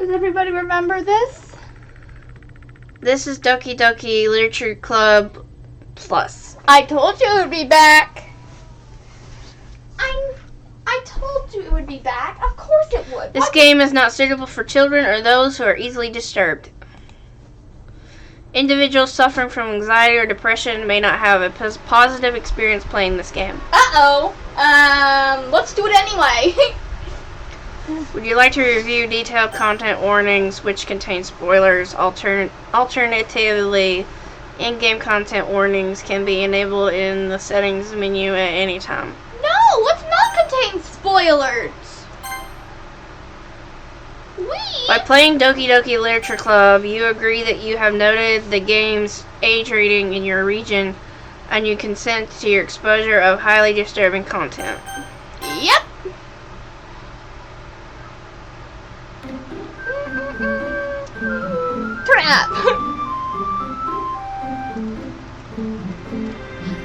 Does everybody remember this? This is Doki Doki Literature Club Plus. I told you it would be back. I told you it would be back. Of course it would. This game is not suitable for children or those who are easily disturbed. Individuals suffering from anxiety or depression may not have a positive experience playing this game. Let's do it anyway. Would you like to review detailed content warnings which contain spoilers? Alternatively, in-game content warnings can be enabled in the settings menu at any time. No, let's not contain spoilers. By playing Doki Doki Literature Club, you agree that you have noted the game's age rating in your region, and you consent to your exposure of highly disturbing content. Yep. Turn it up.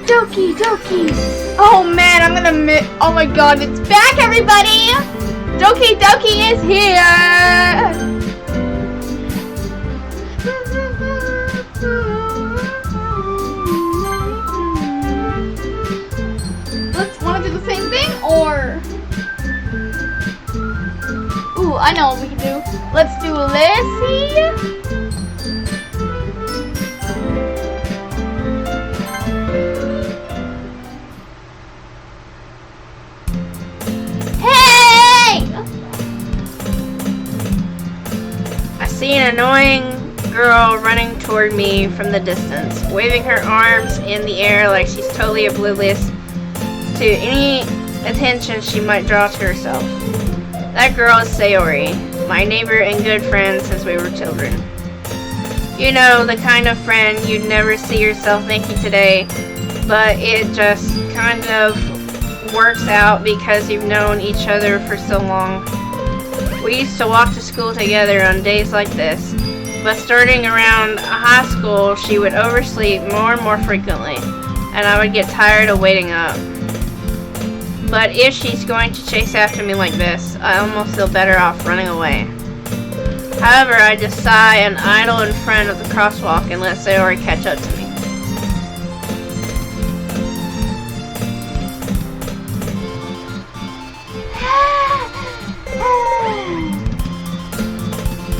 Doki Doki. Oh man, I'm gonna miss. Oh my god, it's back, everybody. Doki Doki is here. Let's wanna do the same thing, or? Ooh, I know what we can do. Let's do Lissy. I see an annoying girl running toward me from the distance, waving her arms in the air like she's totally oblivious to any attention she might draw to herself. That girl is Sayori, my neighbor and good friend since we were children. You know, the kind of friend you'd never see yourself making today, but it just kind of works out because you've known each other for so long. We used to walk to school together on days like this, but starting around high school, she would oversleep more and more frequently, and I would get tired of waiting up. But if she's going to chase after me like this, I almost feel better off running away. However, I just sigh and idle in front of the crosswalk and let Sayori catch up to me.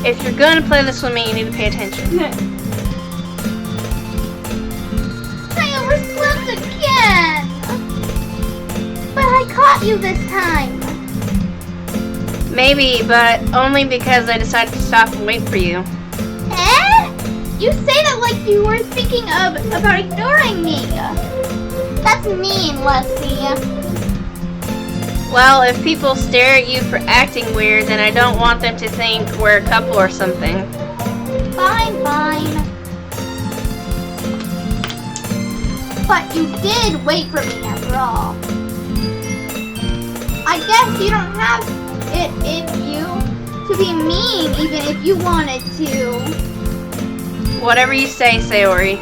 If you're going to play this with me, you need to pay attention. I overslept again! But I caught you this time. Maybe, but only because I decided to stop and wait for you. Eh? You say that like you were thinking about ignoring me. That's mean, Leslie. Well, if people stare at you for acting weird, then I don't want them to think we're a couple or something. Fine. But you did wait for me after all. I guess you don't have it in you to be mean even if you wanted to. Whatever you say, Sayori.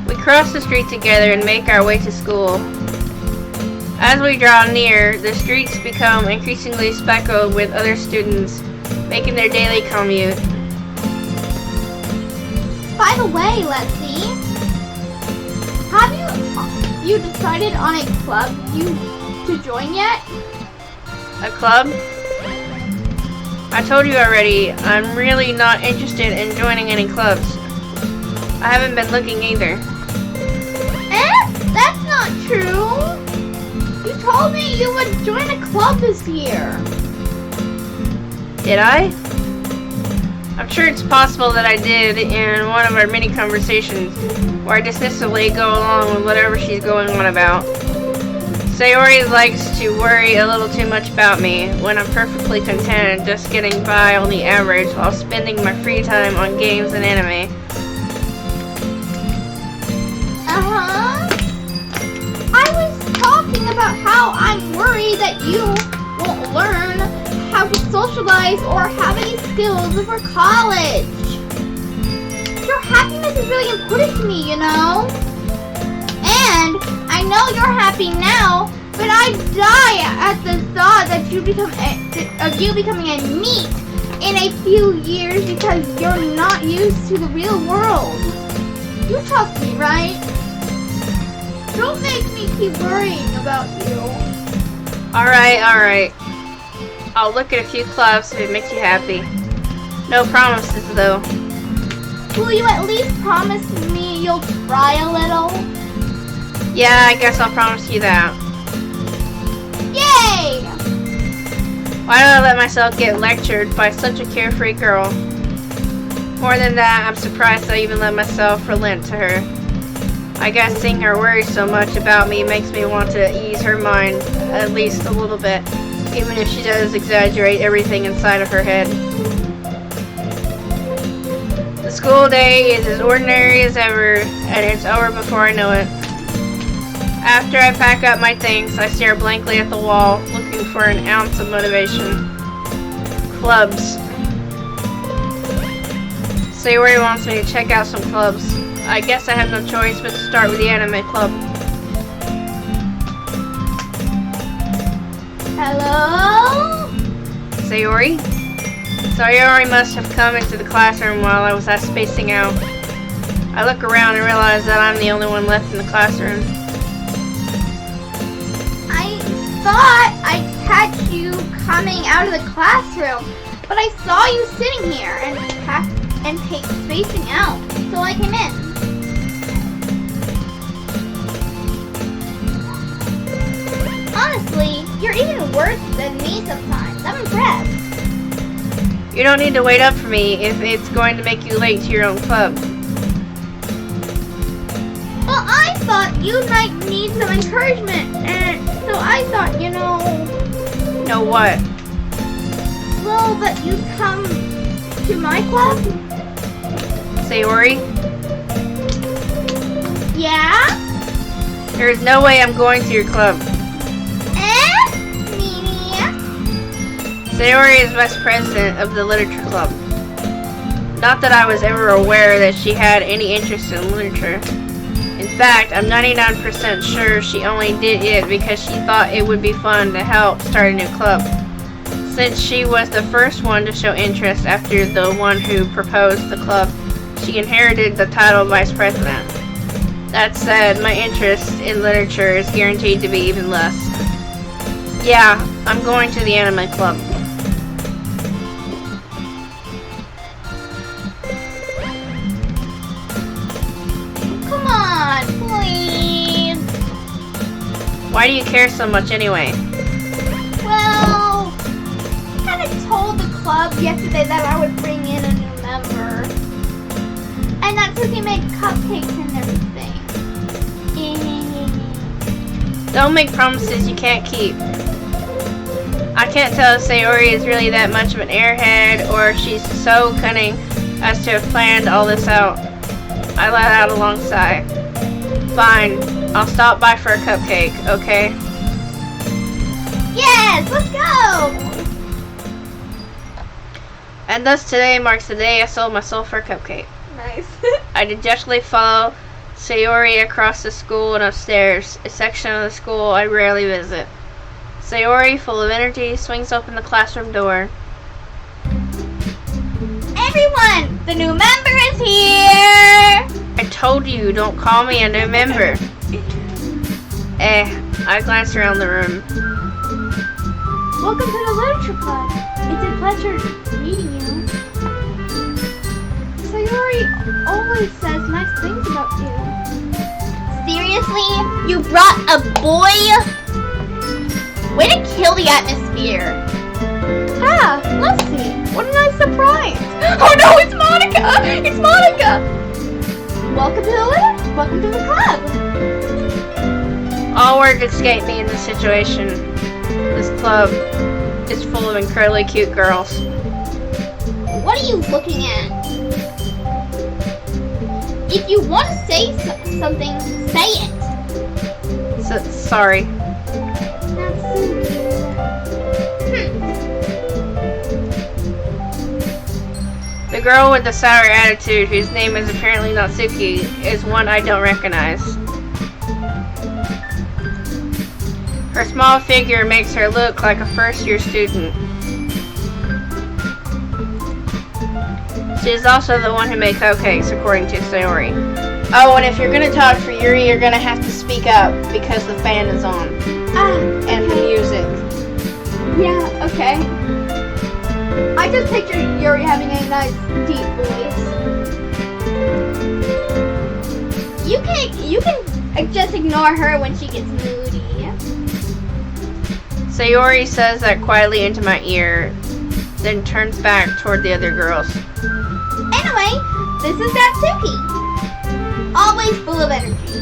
We cross the street together and make our way to school. As we draw near, the streets become increasingly speckled with other students making their daily commute. By the way, Leslie, have you decided on a club to join yet? A club? I told you already, I'm really not interested in joining any clubs. I haven't been looking either. That's not true. You told me you would join a club this year. Did I? I'm sure it's possible that I did in one of our many conversations where I dismissively go along with whatever she's going on about. Sayori likes to worry a little too much about me when I'm perfectly content just getting by on the average while spending my free time on games and anime. I was talking about how I'm worried that you won't learn how to socialize or have any skills before college. Your happiness is really important to me, you know? And I know you're happy now, But I die at the thought that of you becoming a NEET in a few years because you're not used to the real world. You trust me, right? Don't make me keep worrying about you. Alright. I'll look at a few clubs if it makes you happy. No promises, though. Will you at least promise me you'll try a little? Yeah, I guess I'll promise you that. Yay! Why did I let myself get lectured by such a carefree girl? More than that, I'm surprised I even let myself relent to her. I guess seeing her worry so much about me makes me want to ease her mind at least a little bit, even if she does exaggerate everything inside of her head. The school day is as ordinary as ever, and it's over before I know it. After I pack up my things, I stare blankly at the wall, looking for an ounce of motivation. Clubs. Sayori wants me to check out some clubs. I guess I have no choice but to start with the anime club. Hello? Sayori? Sayori must have come into the classroom while I was spacing out. I look around and realize that I'm the only one left in the classroom. I thought I'd catch you coming out of the classroom, but I saw you sitting here and spacing out, so I came in. Honestly, you're even worse than me sometimes. I'm impressed. You don't need to wait up for me if it's going to make you late to your own club. Well, I thought you might need some encouragement, and so I thought, Know what? well, that you'd come to my club? Sayori? Yeah? There is no way I'm going to your club. Mimi? Sayori is vice president of the literature club. Not that I was ever aware that she had any interest in literature. In fact, I'm 99% sure she only did it because she thought it would be fun to help start a new club. Since she was the first one to show interest after the one who proposed the club, she inherited the title of vice president. That said, my interest in literature is guaranteed to be even less. Yeah, I'm going to the anime club. Come on, please. Why do you care so much anyway? Well, I kind of told the club yesterday that I would bring in a new member. And that Doki made cupcakes and everything. Don't make promises you can't keep. I can't tell if Sayori is really that much of an airhead or if she's so cunning as to have planned all this out. I let out a long sigh. Fine, I'll stop by for a cupcake, okay? Yes, let's go! And thus today marks the day I sold my soul for a cupcake. Nice. I dejectedly follow Sayori across the school and upstairs, a section of the school I rarely visit. Sayori, full of energy, swings open the classroom door. Everyone, the new member is here! I told you, don't call me a new member. I glance around the room. Welcome to the literature club. It's a pleasure meeting you. Sayori always says nice things about you. Seriously? You brought a boy? Way to kill the atmosphere. Ah, let's see. What a nice surprise. Oh no, it's Monica! It's Monica! Welcome to the club. All words escape me in this situation. This club is full of incredibly cute girls. What are you looking at? If you want to say something, say it. Sorry. That's so cute. The girl with the sour attitude, whose name is apparently Natsuki, is one I don't recognize. Her small figure makes her look like a first-year student. She is also the one who made cupcakes, according to Sayori. Oh, and if you're gonna talk for Yuri, you're gonna have to speak up because the fan is on. And the music. Yeah, okay. I just picture Yuri having a nice, deep voice. You can just ignore her when she gets moody. Sayori says that quietly into my ear, then turns back toward the other girls. Anyway, this is Natsuki. Always full of energy.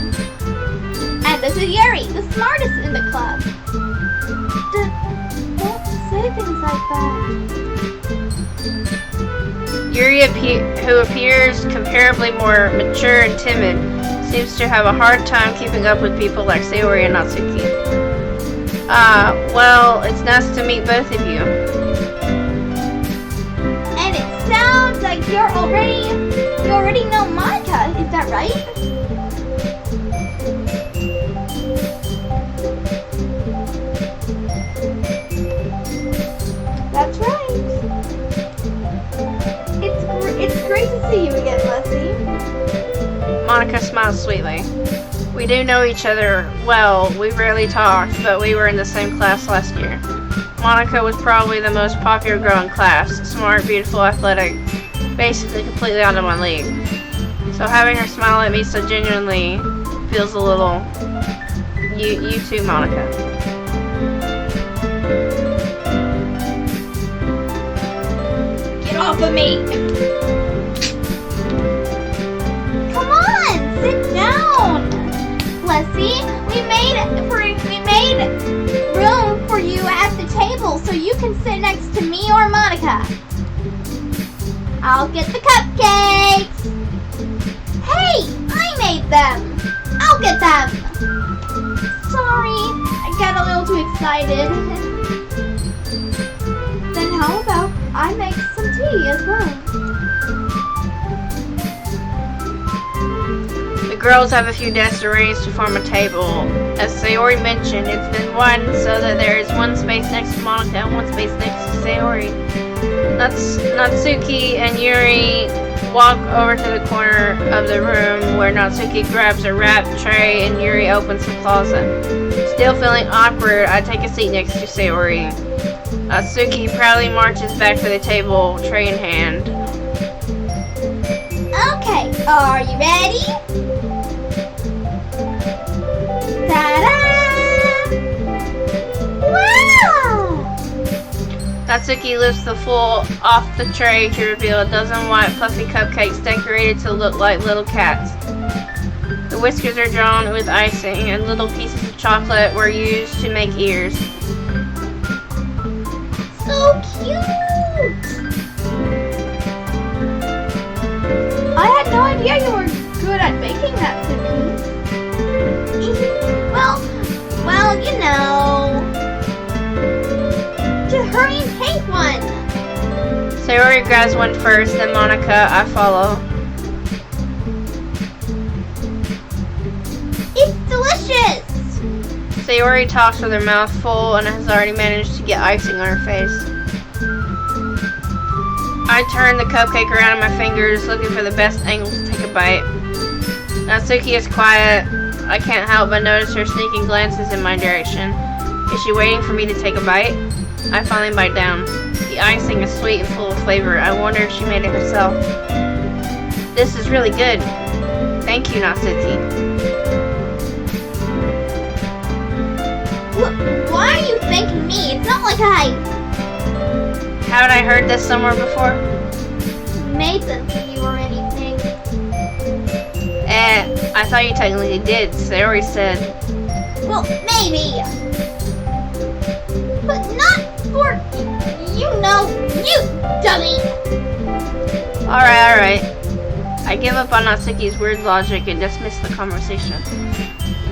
And this is Yuri, the smartest in the club. Don't say things like that. Yuri, who appears comparably more mature and timid, seems to have a hard time keeping up with people like Sayori and Natsuki. Well, it's nice to meet both of you. And it sounds like you already know Monica, is that right? That's right. It's great to see you again, Leslie. Monica smiles sweetly. We do know each other well. We rarely talked, but we were in the same class last year. Monica was probably the most popular girl in class. Smart, beautiful, athletic. Basically completely out of my league. So having her smile at me so genuinely feels a little... You too, Monica. Get off of me! Come on, sit down! Leslie, we made room for you at the table so you can sit next to me or Monica. I'll get the cupcakes. Hey, I made them. I'll get them. Sorry, I got a little too excited. Then how about I make some tea as well? The girls have a few desks arranged to form a table. As Sayori mentioned, it's been widened so that there is one space next to Monica and one space next to Sayori. Natsuki and Yuri walk over to the corner of the room where Natsuki grabs a wrapped tray and Yuri opens the closet. Still feeling awkward, I take a seat next to Sayori. Natsuki proudly marches back to the table, tray in hand. Okay, are you ready? Ta-da! Wow! Natsuki lifts the full off the tray to reveal a dozen white fluffy cupcakes decorated to look like little cats. The whiskers are drawn with icing and little pieces of chocolate were used to make ears. So cute! I had no idea you were good at baking that cookie. well, you know. Just hurry and take one. Sayori grabs one first, then Monica, I follow. It's delicious! Sayori talks with her mouth full and has already managed to get icing on her face. I turn the cupcake around in my fingers, looking for the best angle to take a bite. Natsuki is quiet. I can't help but notice her sneaking glances in my direction. Is she waiting for me to take a bite? I finally bite down. The icing is sweet and full of flavor. I wonder if she made it herself. This is really good. Thank you, Natsuki. Why are you thanking me? It's not like Haven't I heard this somewhere before? made them for you or anything. I thought you technically did. Sayori said. Well, maybe. But not for, you dummy. Alright. I give up on Natsuki's weird logic and dismiss the conversation.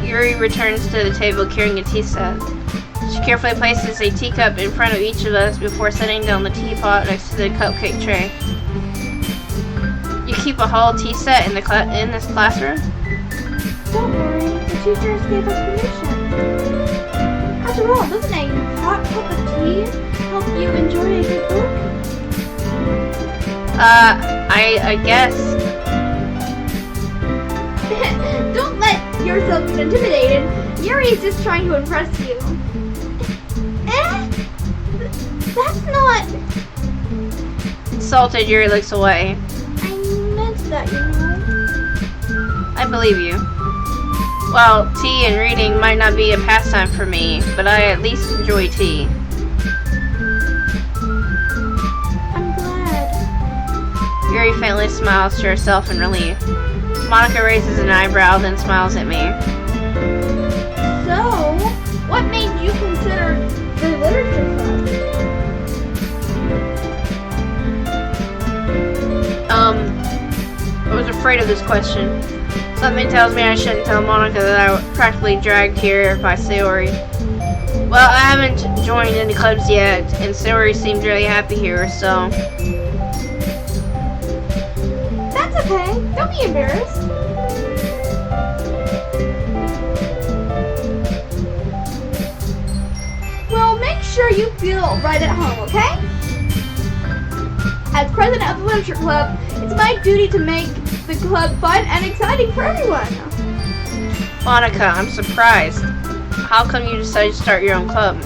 Yuri returns to the table carrying a tea set. She carefully places a teacup in front of each of us before setting down the teapot next to the cupcake tray. You keep a whole tea set in this classroom? Don't worry, the teachers gave us permission. After all, doesn't a hot cup of tea help you enjoy a good book? I guess. Don't let yourself get intimidated. Yuri is just trying to impress you. That's not... Insulted, Yuri looks away. I meant that, you know. I believe you. Well, tea and reading might not be a pastime for me, but I at least enjoy tea. I'm glad. Yuri faintly smiles to herself in relief. Monica raises an eyebrow, then smiles at me. So, what made you consider the literature club? I was afraid of this question. Something tells me I shouldn't tell Monica that I was practically dragged here by Sayori. Well, I haven't joined any clubs yet, and Sayori seems really happy here, so... That's okay. Don't be embarrassed. Well, make sure you feel right at home, okay? As president of the Literature Club, it's my duty to make the club fun and exciting for everyone. Monica, I'm surprised. How come you decided to start your own club?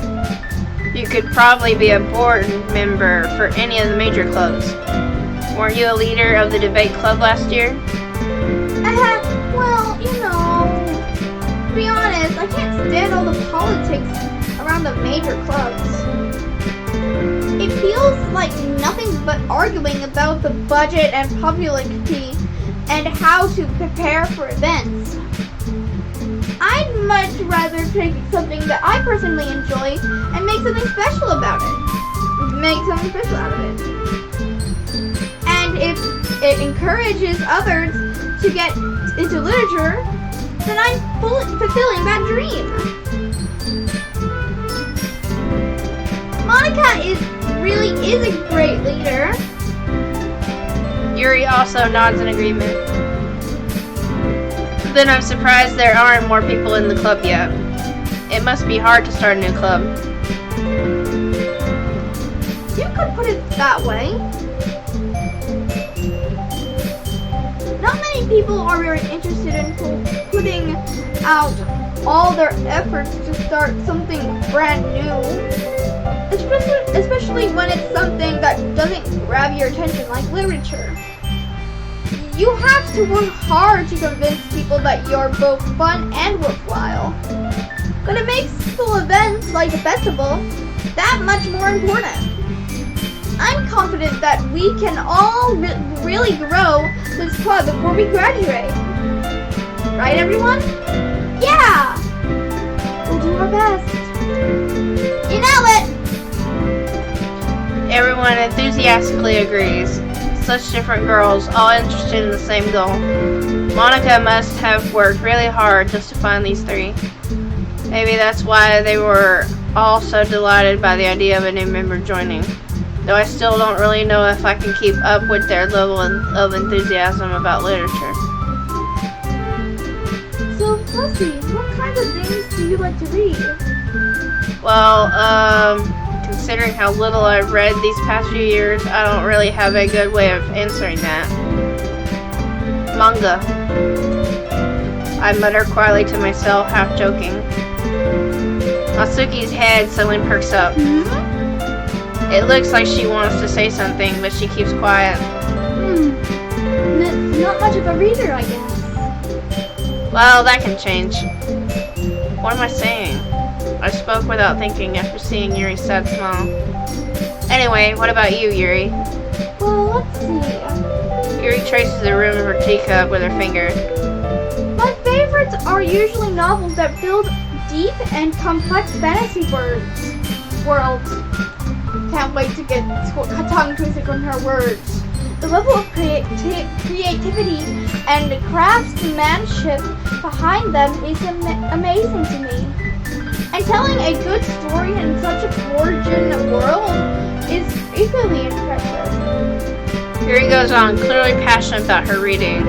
You could probably be a board member for any of the major clubs. Weren't you a leader of the debate club last year? Well, you know, to be honest, I can't stand all the politics around the major clubs. It feels like nothing but arguing about the budget and popularity and how to prepare for events. I'd much rather pick something that I personally enjoy and make something special about it. Make something special out of it. And if it encourages others to get into literature, then I'm fulfilling that dream. Monica really is a great leader. Yuri also nods in agreement. Then I'm surprised there aren't more people in the club yet. It must be hard to start a new club. You could put it that way. Not many people are very interested in putting out all their efforts to start something brand new. Especially when it's something that doesn't grab your attention, like literature. You have to work hard to convince people that you're both fun and worthwhile. But it makes school events like the festival that much more important. I'm confident that we can all really grow this club before we graduate. Right, everyone? Yeah! We'll do our best. You know it! Everyone enthusiastically agrees. Such different girls, all interested in the same goal. Monica must have worked really hard just to find these three. Maybe that's why they were all so delighted by the idea of a new member joining. Though I still don't really know if I can keep up with their level of enthusiasm about literature. So, Fussy, what kind of things do you like to read? Well, considering how little I've read these past few years, I don't really have a good way of answering that. Manga. I mutter quietly to myself, half joking. Natsuki's head suddenly perks up. It looks like she wants to say something, but she keeps quiet. Not much of a reader, I guess. Well, that can change. What am I saying? I spoke without thinking after seeing Yuri's sad smile. Anyway, what about you, Yuri? Well, let's see. Yuri traces the rim of her teacup with her finger. My favorites are usually novels that build deep and complex fantasy worlds. Can't wait to get tongue twisted from her words. The level of creativity and craftsmanship behind them is amazing to me. And telling a good story in such a gorgeous world is equally impressive. Yuri goes on, clearly passionate about her reading.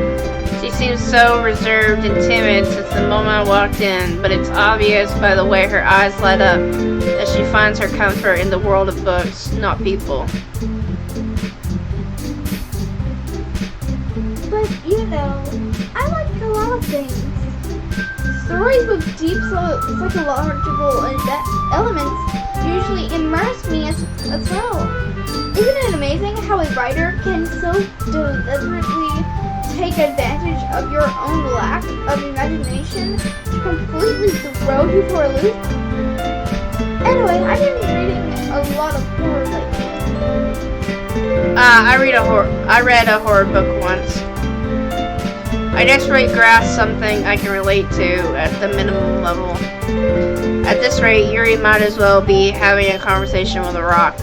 She seems so reserved and timid since the moment I walked in, but it's obvious by the way her eyes light up that she finds her comfort in the world of books, not people. But you know, I like a lot of things. Stories with deep psychological elements usually immerse me as well. Isn't it amazing how a writer can so deliberately take advantage of your own lack of imagination to completely throw you for a loop? Anyway, I've been reading a lot of horror lately. I read a horror book once. I desperately grasp something I can relate to at the minimum level. At this rate, Yuri might as well be having a conversation with a rock.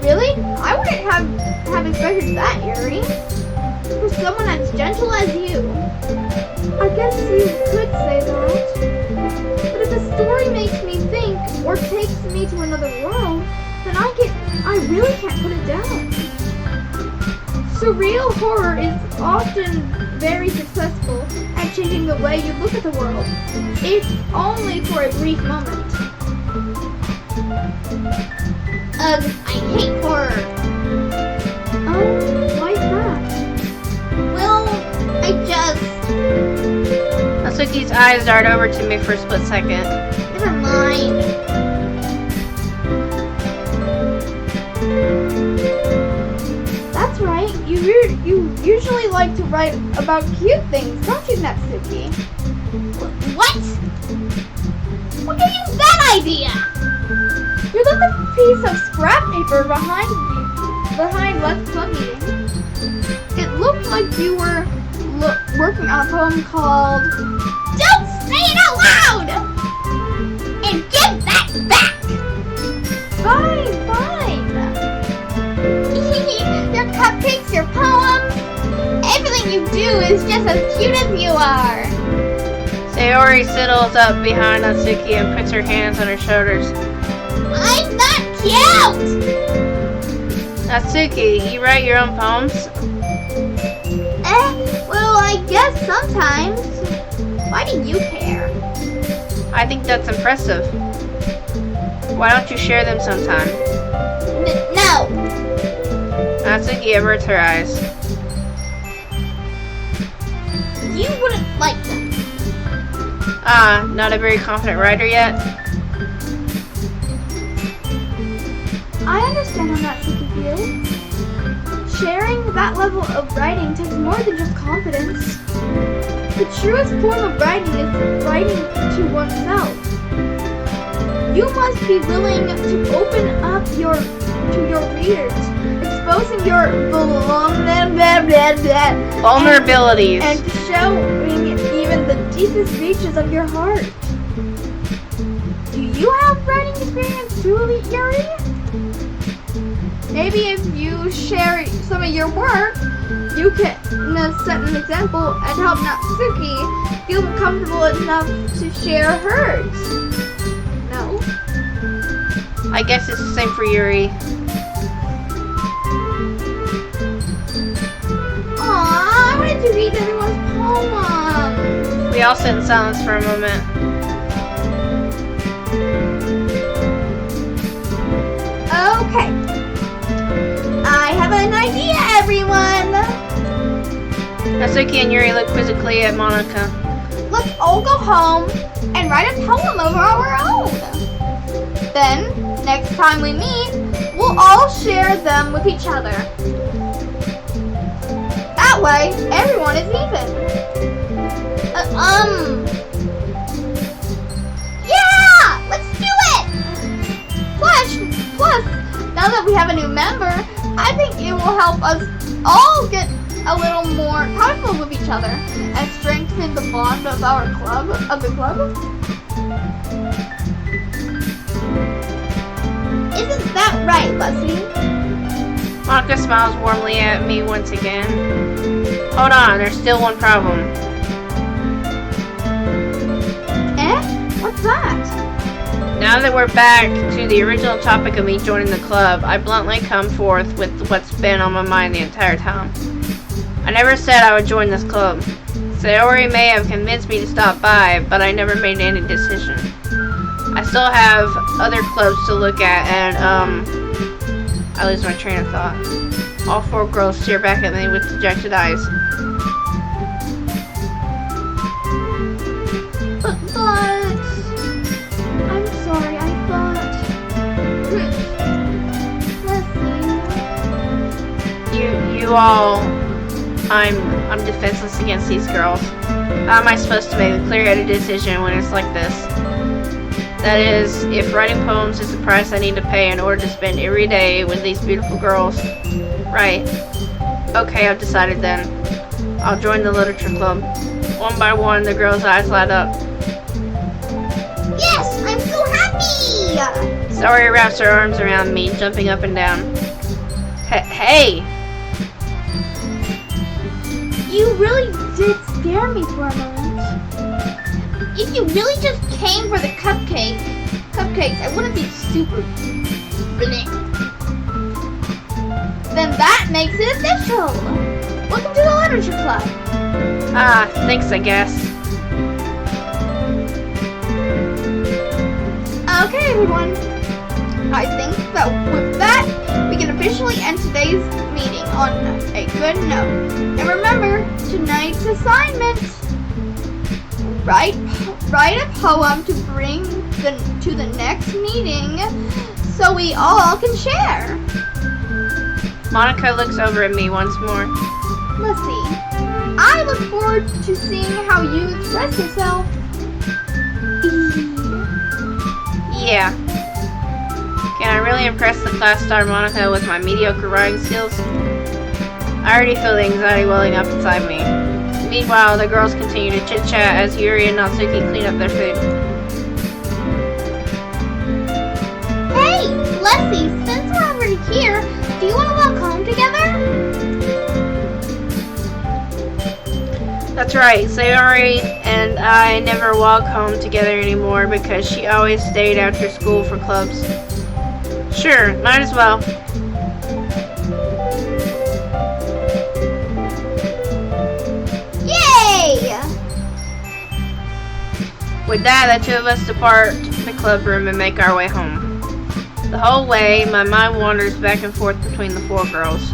Really? I wouldn't have expected that, Yuri. For someone as gentle as you. I guess you could say that. But if a story makes me think or takes me to another world, then I really can't put it down. Surreal horror is often very successful at changing the way you look at the world, if only for a brief moment. Ugh, I hate horror. Oh, why's that? Well, I just... Natsuki's eyes dart over to me for a split second. Never mind. That's right. You usually like to write about cute things, don't you, Natsuki? What? What gave you that idea? You left a piece of scrap paper behind Let's Club meeting. It looked like you were working on a poem called "Don't Say It Out Loud!" And give that back! Fine. Your cupcakes, your poems, everything you do is just as cute as you are. Sayori sidles up behind Natsuki and puts her hands on her shoulders. I'm not cute! Natsuki, you write your own poems? Well, I guess sometimes. Why do you care? I think that's impressive. Why don't you share them sometime? No! Natsuki averts her eyes. You wouldn't like them. Not a very confident writer yet? I understand how Natsuki feels. Sharing that level of writing takes more than just confidence. The truest form of writing is writing to oneself. You must be willing to open up to your readers, exposing your vulnerabilities and showing even the deepest reaches of your heart. Do you have writing experience too, Yuri? Maybe if you share some of your work, you can set an example and help Natsuki feel comfortable enough to share hers. No? I guess it's the same for Yuri. Aww, I wanted to read everyone's poems. We all sit in silence for a moment. Okay. I have an idea, everyone. Natsuki and Yuri look quizzically at Monica. Let's all go home and write a poem of our own. Then, next time we meet, we'll all share them with each other. That way, everyone is even. Yeah! Let's do it! Plus, now that we have a new member, I think it will help us all get a little more comfortable with each other and strengthen the bond of the club. Isn't that right, Leslie? Monica smiles warmly at me once again. Hold on, there's still one problem. What's that? Now that we're back to the original topic of me joining the club, I bluntly come forth with what's been on my mind the entire time. I never said I would join this club. Sayori may have convinced me to stop by, but I never made any decision. I still have other clubs to look at, and, I lose my train of thought. All 4 girls stare back at me with dejected eyes. But, I'm sorry, I thought... Leslie... You all... I'm defenseless against these girls. How am I supposed to make a clear-headed decision when it's like this? That is, if writing poems is the price I need to pay in order to spend every day with these beautiful girls. Right. Okay, I've decided then. I'll join the literature club. One by one, the girls' eyes light up. Yes, I'm so happy! Sayori wraps her arms around me, jumping up and down. Hey! You really did scare me for a moment. If you really just came for the cupcakes, I wouldn't be super bleh. Then that makes it official. Welcome to the literature club. Ah, thanks, I guess. Okay, everyone. I think that with that, we can officially end today's meeting on a good note. And remember, tonight's assignment. Write a poem to bring to the next meeting so we all can share. Monica looks over at me once more. Let's see. I look forward to seeing how you express yourself. Yeah. Can I really impress the class star Monica with my mediocre writing skills? I already feel the anxiety welling up inside me. Meanwhile, the girls continue to chit-chat as Yuri and Natsuki clean up their food. Hey, Leslie, since we're already here, do you want to walk home together? That's right, Sayori and I never walk home together anymore because she always stayed after school for clubs. Sure, might as well. With that, the 2 of us depart the club room and make our way home. The whole way, my mind wanders back and forth between the 4 girls.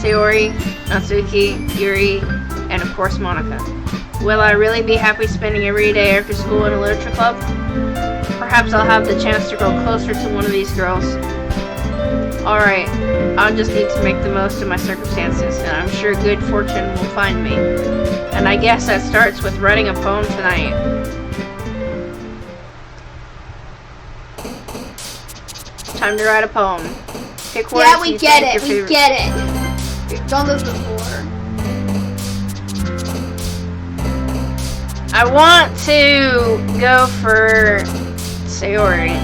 Sayori, Natsuki, Yuri, and of course Monica. Will I really be happy spending every day after school in a literature club? Perhaps I'll have the chance to grow closer to one of these girls. Alright, I'll just need to make the most of my circumstances, and I'm sure good fortune will find me. And I guess that starts with writing a poem tonight. Time to write a poem. Pick words. Yeah, we get it. We get it. We've done this before. I want to go for Sayori.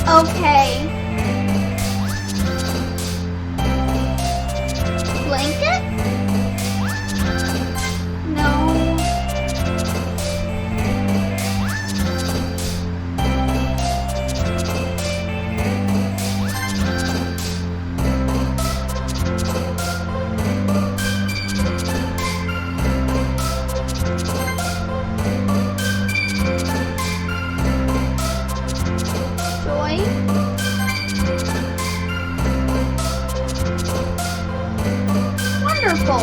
Okay. Blanket? No. Joy? Wonderful.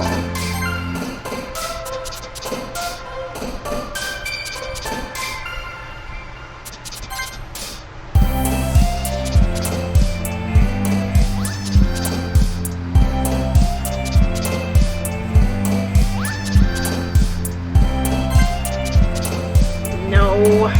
No.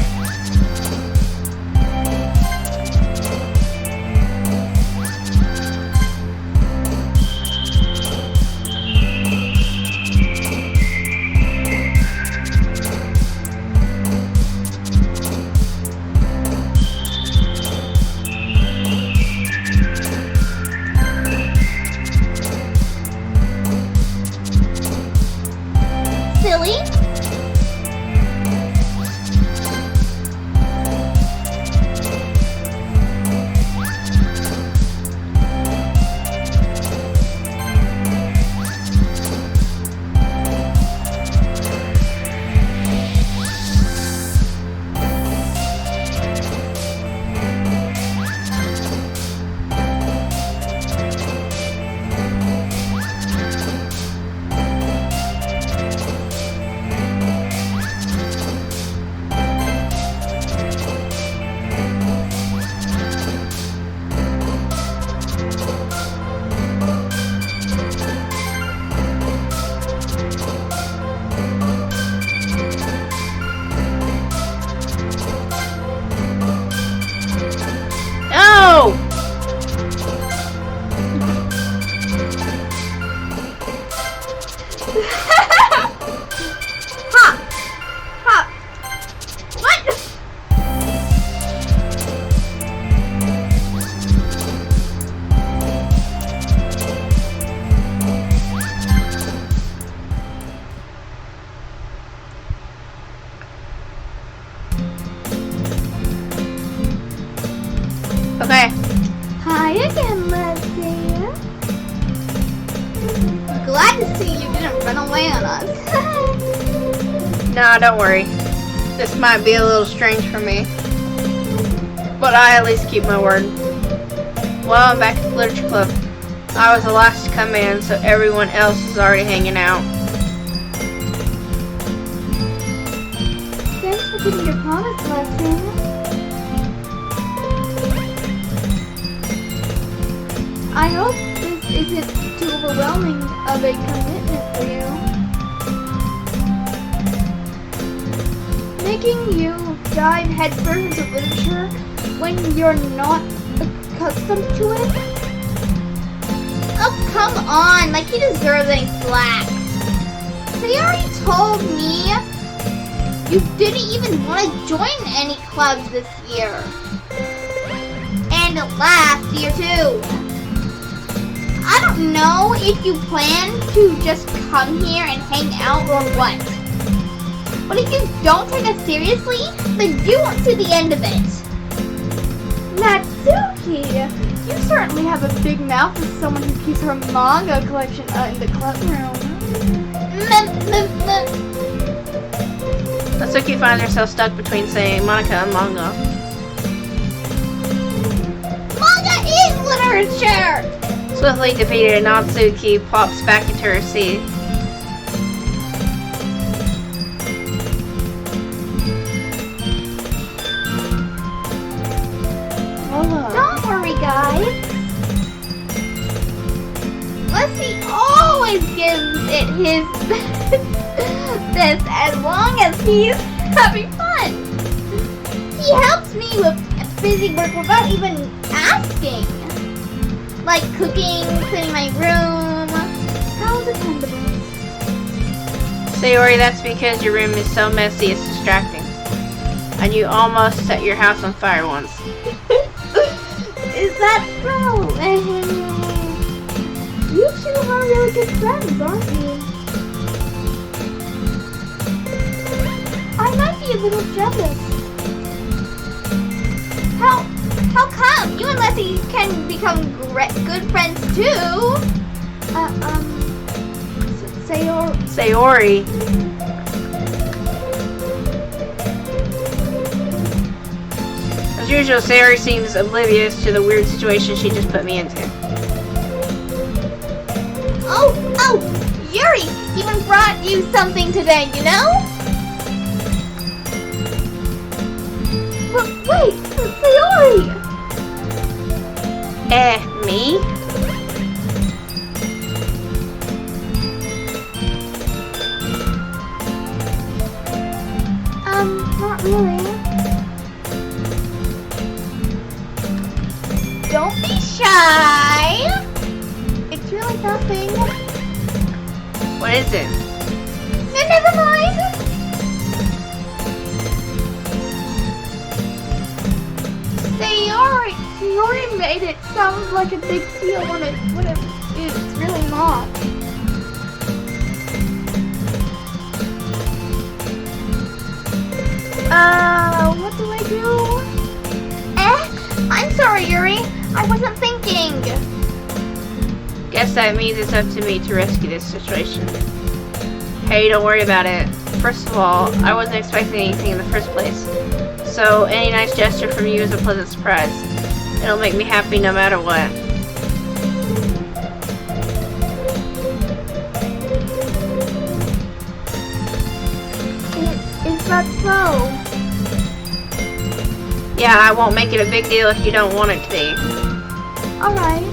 Silly? away on us. Nah, don't worry. This might be a little strange for me, but I at least keep my word. Well, I'm back at the Literature Club. I was the last to come in, so everyone else is already hanging out. Thanks for keeping your promise, Leslie. I hope this isn't too overwhelming of a commitment for you. Making you dive headfirst into literature when you're not accustomed to it? Oh, come on, like he deserves any slack. So you already told me you didn't even want to join any clubs this year. And last year too. I don't know if you plan to just come here and hang out or what. But if you don't take us seriously, then you won't see the end of it. Natsuki, you certainly have a big mouth as someone who keeps her manga collection in the club room. Natsuki finds herself stuck between saying Monica and manga. Manga is literature! Swiftly defeated, Natsuki pops back into her seat. Don't worry, guys. Leslie always gives it his best as long as he's having fun. He helps me with busy work without even asking. Like cooking, cleaning my room. How dependable. Sayori, that's because your room is so messy it's distracting. And you almost set your house on fire once. Is that so? You two are really good friends, aren't you? I might be a little jealous. How come? You and Leslie can become good friends too. Sayori. As usual, Sayori seems oblivious to the weird situation she just put me into. Oh, Yuri even brought you something today, you know? But wait, Sayori! Me? Not really. Don't be shy! It's really nothing. What is it? Never mind! Sayori made it sound like a big deal when it's really not. What do I do? I'm sorry, Yuri. I wasn't thinking. Guess that means it's up to me to rescue this situation. Hey, don't worry about it. First of all, I wasn't expecting anything in the first place. So any nice gesture from you is a pleasant surprise. It'll make me happy no matter what. Is that so? Yeah, I won't make it a big deal if you don't want it to be. Alright.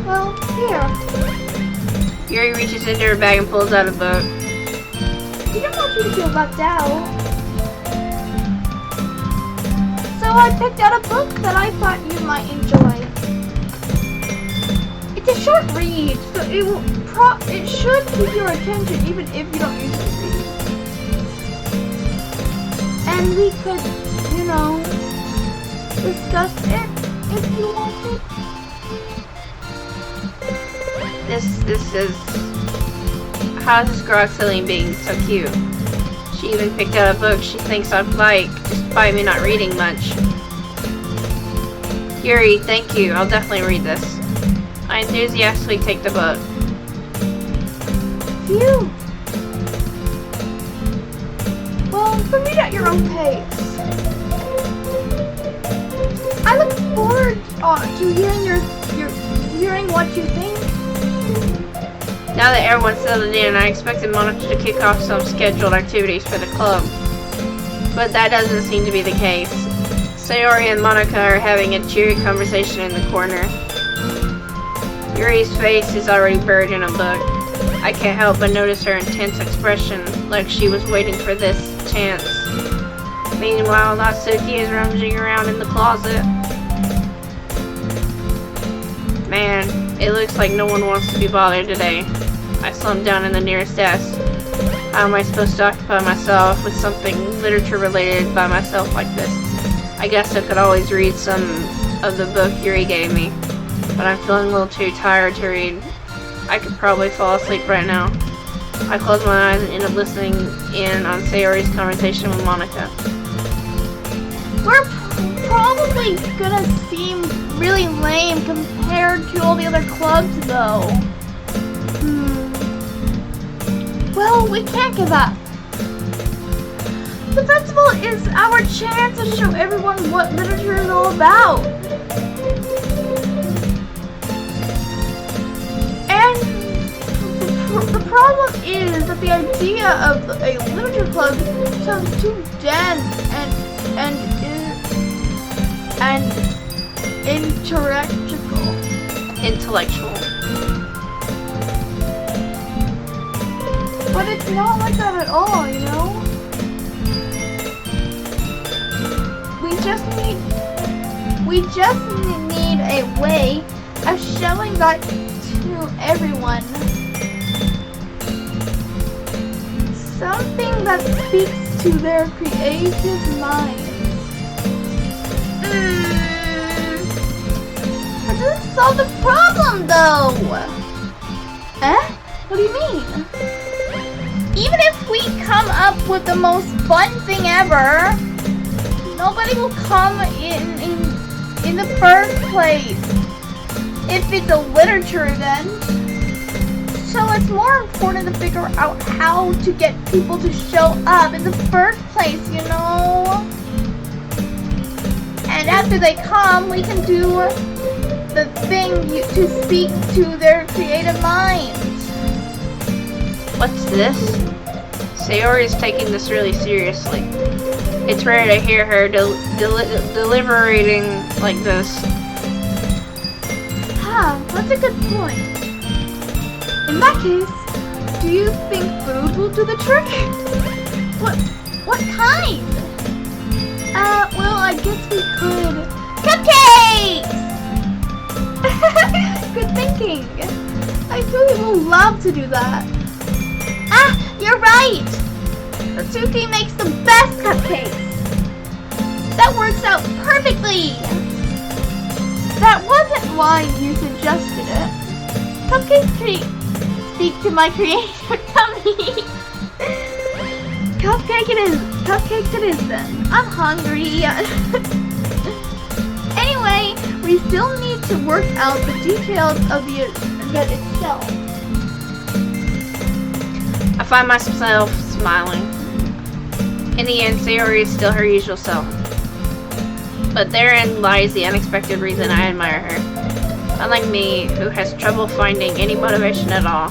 Well, here. Yuri reaches into her bag and pulls out a book. I didn't want you to feel left out. So I picked out a book that I thought you might enjoy. It's a short read, so it should keep your attention even if you don't usually read. And we could, discuss it if you wanted. This is... How's this girl silly being so cute? She even picked out a book she thinks I'd like, despite me not reading much. Yuri, thank you. I'll definitely read this. I enthusiastically take the book. Phew! but read at your own pace. I look forward to hearing what you think. Now that everyone's settled in, I expected Monica to kick off some scheduled activities for the club. But that doesn't seem to be the case. Sayori and Monica are having a cheery conversation in the corner. Yuri's face is already buried in a book. I can't help but notice her intense expression, like she was waiting for this chance. Meanwhile, Natsuki is rummaging around in the closet. Man, it looks like no one wants to be bothered today. I slumped down in the nearest desk. How am I supposed to occupy myself with something literature related by myself like this? I guess I could always read some of the book Yuri gave me, but I'm feeling a little too tired to read. I could probably fall asleep right now. I close my eyes and end up listening in on Sayori's conversation with Monica. We're probably gonna seem really lame compared to all the other clubs, though. Well, we can't give up. The festival is our chance to show everyone what literature is all about. And the problem is that the idea of a literature club sounds too dense and intellectual. But it's not like that at all, you know? We just need a way of showing that to everyone. Something that speaks to their creative minds. That doesn't solve the problem, though. What do you mean? Even if we come up with the most fun thing ever, nobody will come in the first place. If it's a literature, then. So it's more important to figure out how to get people to show up in the first place, you know? And after they come, we can do the thing to speak to their creative minds. What's this? Sayori is taking this really seriously. It's rare to hear her deliberating like this. That's a good point. In that case, do you think food will do the trick? What kind? Well, I guess we could... Cupcakes! Good thinking. I really will love to do that. You're right! Natsuki makes the best cupcakes! That works out perfectly! That wasn't why you suggested it. Cupcakes speak to my creative tummy. Cupcakes it is then. I'm hungry. Anyway, we still need to work out the details of the event itself. I find myself smiling. In the end, Sayori is still her usual self. But therein lies the unexpected reason I admire her. Unlike me, who has trouble finding any motivation at all,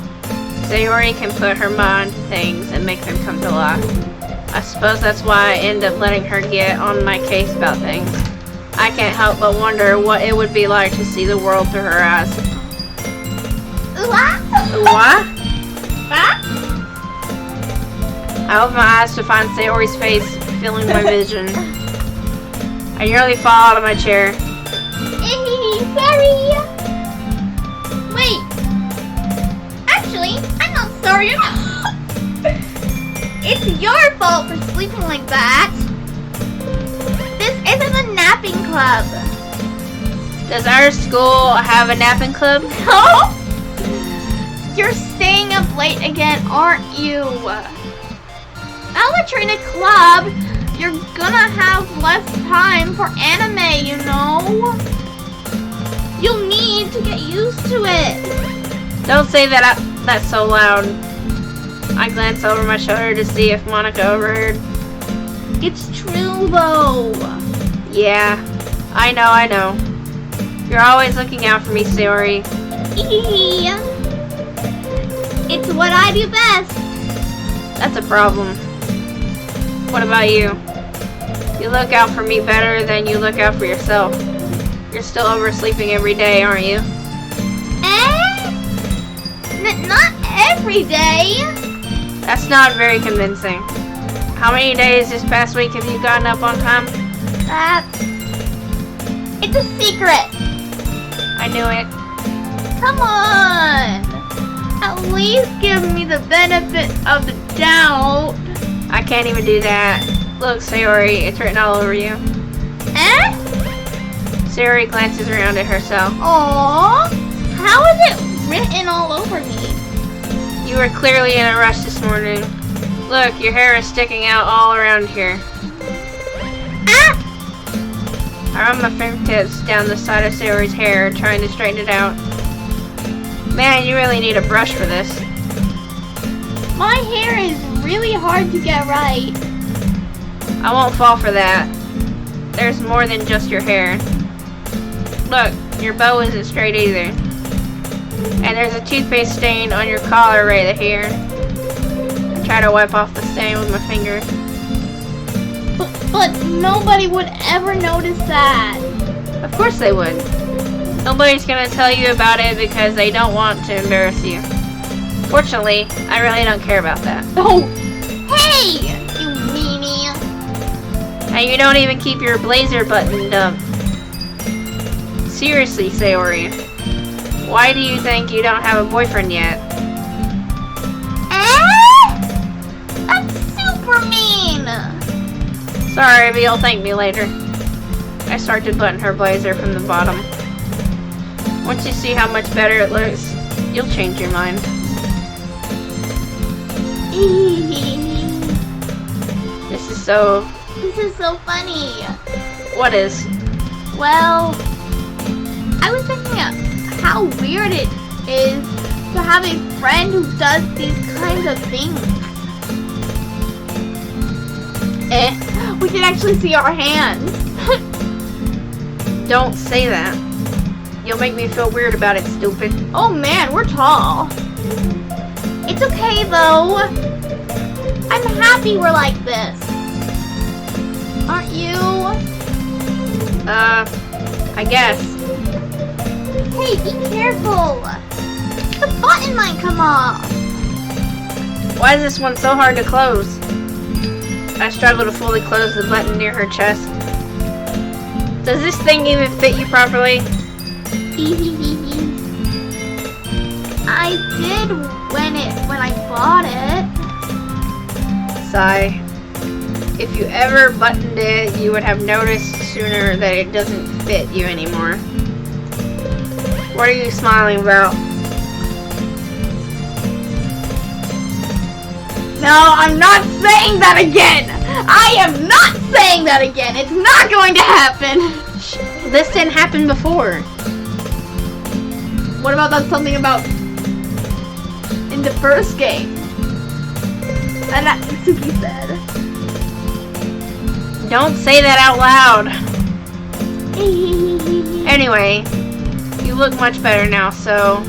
Sayori can put her mind to things and make them come to life. I suppose that's why I end up letting her get on my case about things. I can't help but wonder what it would be like to see the world through her eyes. What? I open my eyes to find Sayori's face filling my vision. I nearly fall out of my chair. Sorry. Wait. Actually, I'm not sorry at all. It's your fault for sleeping like that. This isn't a napping club. Does our school have a napping club? No. You're staying up late again, aren't you? Now that you're in a club, you're gonna have less time for anime, you know? You'll need to get used to it. Don't say that's so loud. I glance over my shoulder to see if Monica overheard. It's true though. Yeah, I know. You're always looking out for me, Sayori. It's what I do best. That's a problem. What about you? You look out for me better than you look out for yourself. You're still oversleeping every day, aren't you? Not every day. That's not very convincing. How many days this past week have you gotten up on time? It's a secret. I knew it. Come on. At least give me the benefit of the doubt. I can't even do that. Look, Sayori, it's written all over you. Sayori glances around at herself. Aww. How is it written all over me? You were clearly in a rush this morning. Look, your hair is sticking out all around here. I run my fingertips down the side of Sayori's hair, trying to straighten it out. Man, you really need a brush for this. My hair is really hard to get right. I won't fall for that. There's more than just your hair. Look, your bow isn't straight either. And there's a toothpaste stain on your collar right here. I try to wipe off the stain with my finger. But nobody would ever notice that. Of course they would. Nobody's gonna tell you about it because they don't want to embarrass you. Fortunately, I really don't care about that. Oh, hey, you meanie. And you don't even keep your blazer buttoned up. Seriously, Sayori. Why do you think you don't have a boyfriend yet? That's super mean. Sorry, but you'll thank me later. I start to button her blazer from the bottom. Once you see how much better it looks, you'll change your mind. This is so funny. What is? Well, I was thinking of how weird it is to have a friend who does these kinds of things. We can actually see our hands. Don't say that. You'll make me feel weird about it, stupid. Oh man, we're tall. It's okay though. I'm happy we're like this. Aren't you? I guess. Hey, be careful. The button might come off. Why is this one so hard to close? I struggle to fully close the button near her chest. Does this thing even fit you properly? I did when I bought it. Sigh. If you ever buttoned it, you would have noticed sooner that it doesn't fit you anymore. What are you smiling about? No, I'm not saying that again! I am not saying that again! It's not going to happen! This didn't happen before. What about that something about in the first game? And that Suki said. Don't say that out loud. Anyway, you look much better now, so,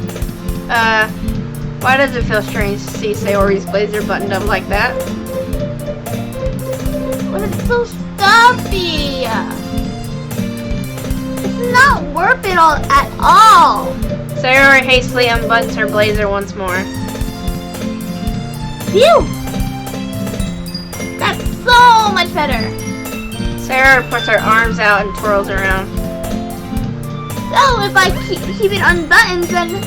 why does it feel strange to see Sayori's blazer buttoned up like that? But it's so stuffy. It's not worth it all at all. Sayori hastily unbuttons her blazer once more. Phew! That's so much better. Sayori puts her arms out and twirls around. So if I keep it unbuttoned, then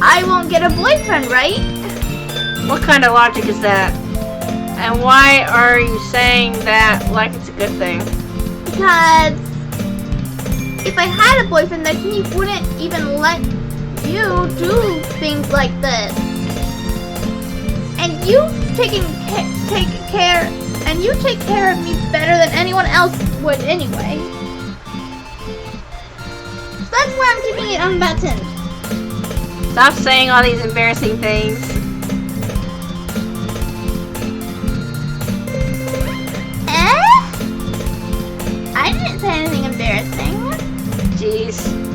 I won't get a boyfriend, right? What kind of logic is that? And why are you saying that like it's a good thing? Because if I had a boyfriend, then he wouldn't even let you do things like this. And you take care of me better than anyone else would anyway. So that's why I'm keeping it unbuttoned. Stop saying all these embarrassing things.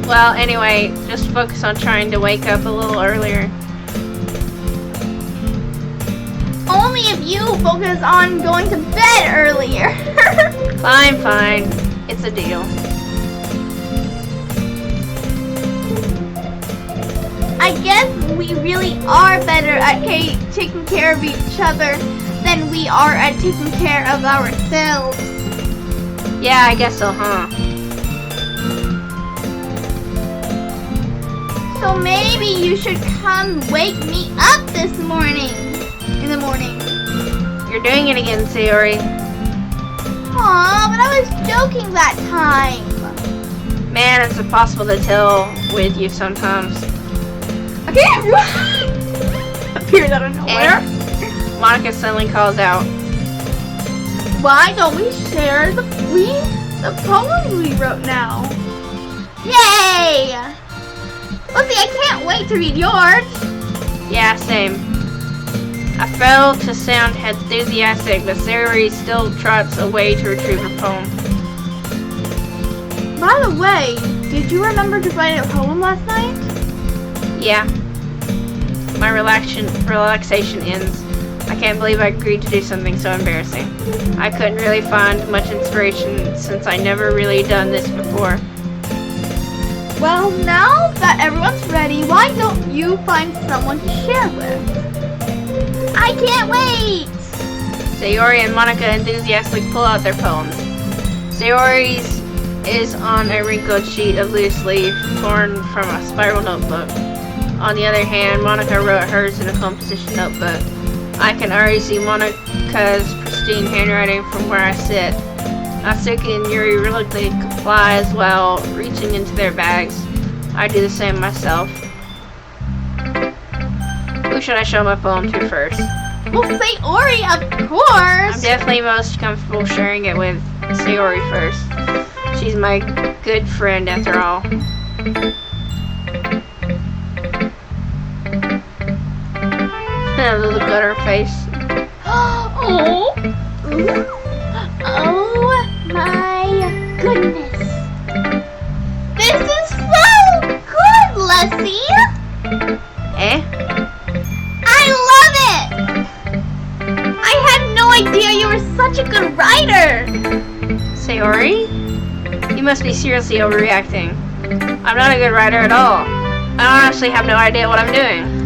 Well, anyway, just focus on trying to wake up a little earlier. Only if you focus on going to bed earlier. Fine. It's a deal. I guess we really are better at taking care of each other than we are at taking care of ourselves. Yeah, I guess so, huh? So maybe you should come wake me up this morning. In the morning. You're doing it again, Sayori. Aw, but I was joking that time. Man, it's impossible to tell with you sometimes. I can't appeared out of nowhere. And Monica suddenly calls out. Why don't we share the poems we wrote now? Yay! Let's see, I can't wait to read yours. Yeah, same. I failed to sound enthusiastic, but Sayori still trots away to retrieve her poem. By the way, did you remember to write a poem last night? Yeah. My relaxation ends. I can't believe I agreed to do something so embarrassing. I couldn't really find much inspiration since I never really done this before. Well, now that everyone's ready, why don't you find someone to share with? I can't wait! Sayori and Monica enthusiastically pull out their poems. Sayori's is on a wrinkled sheet of loose leaf torn from a spiral notebook. On the other hand, Monica wrote hers in a composition notebook. I can already see Monica's pristine handwriting from where I sit. Natsuki and Yuri reluctantly comply as well, reaching into their bags. I do the same myself. Who should I show my poem to first? Well, Sayori, of course! I'm definitely most comfortable sharing it with Sayori first. She's my good friend after all. Look at her face. Oh! Oh my goodness! This is so good, Leslie! Eh? I love it! I had no idea you were such a good writer! Sayori? You must be seriously overreacting. I'm not a good writer at all. I honestly have no idea what I'm doing.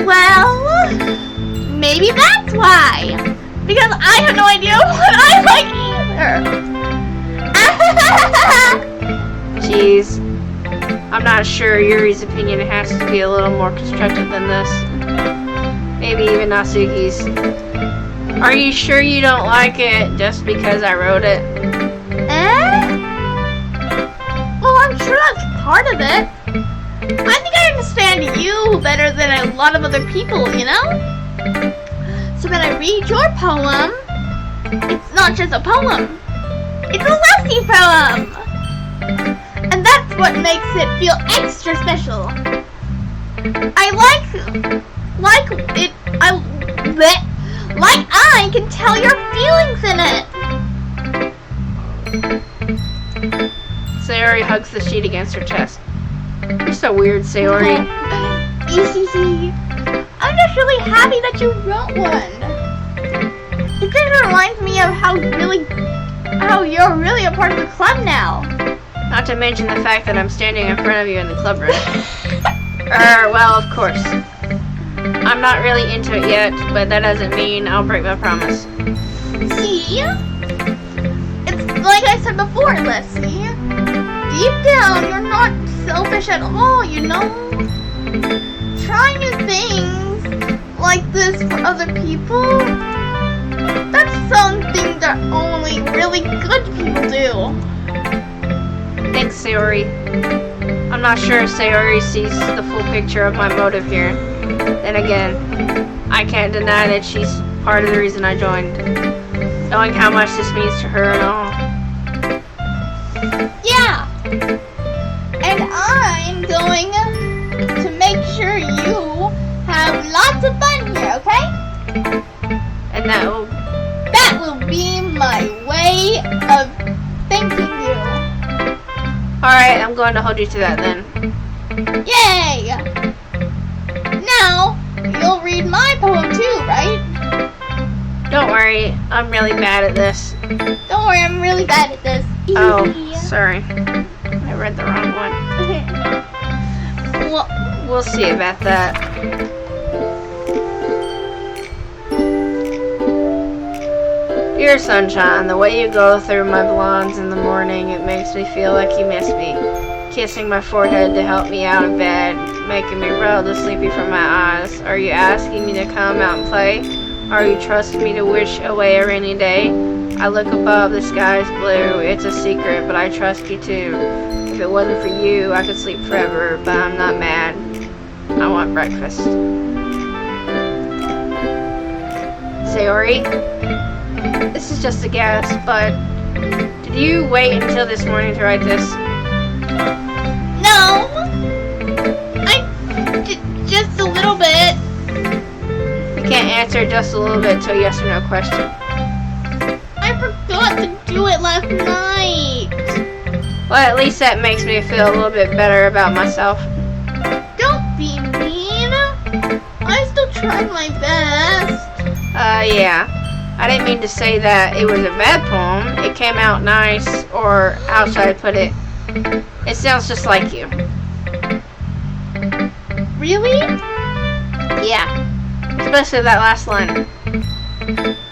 Well, maybe that's why. Because I have no idea what I like either. Jeez. I'm not sure Yuri's opinion has to be a little more constructive than this. Maybe even Natsuki's. Are you sure you don't like it just because I wrote it? Well, I'm sure that's part of it. I think I understand you better than a lot of other people, you know? So when I read your poem, it's not just a poem. It's a Leslie poem! And that's what makes it feel extra special. I can tell your feelings in it. Sayori hugs the sheet against her chest. You're so weird, Sayori. I'm just really happy that you wrote one. It just reminds me of how you're really a part of the club now. Not to mention the fact that I'm standing in front of you in the club room. Well, of course. I'm not really into it yet, but that doesn't mean I'll break my promise. See? It's like I said before, Leslie. Deep down, you're not selfish at all, you know? Trying new things like this for other people, that's something that only really good people do. Thanks, Sayori. I'm not sure if Sayori sees the full picture of my motive here. Then again, I can't deny that she's part of the reason I joined. Knowing how much this means to her and all. Yeah! And I'm going to make sure you have lots of fun here, okay? And that will be my way of thanking you. Alright, I'm I'm going to hold you to that then. Yay! Now, you'll read my poem too, right? Don't worry, I'm really bad at this. Don't worry, I'm really bad at this. Oh, sorry. I read the wrong one. Well, We'll see about that. Dear sunshine, the way you go through my blondes in the morning, it makes me feel like you miss me. Kissing my forehead to help me out of bed, making me roll to sleepy from my eyes. Are you asking me to come out and play? Are you trusting me to wish away a rainy day? I look above, the sky's blue, it's a secret, but I trust you too. If it wasn't for you, I could sleep forever, but I'm not mad. I want breakfast. Sayori, this is just a guess, but did you wait until this morning to write this? no! Just a little bit. You can't answer just a little bit to a yes or no question. I forgot to do it last night. Well, at least that makes me feel a little bit better about myself. Don't be mean. I still tried my best. Yeah. I didn't mean to say that it was a bad poem. It came out nice, or how should I put it? It sounds just like you. Really? Yeah. Especially that last line.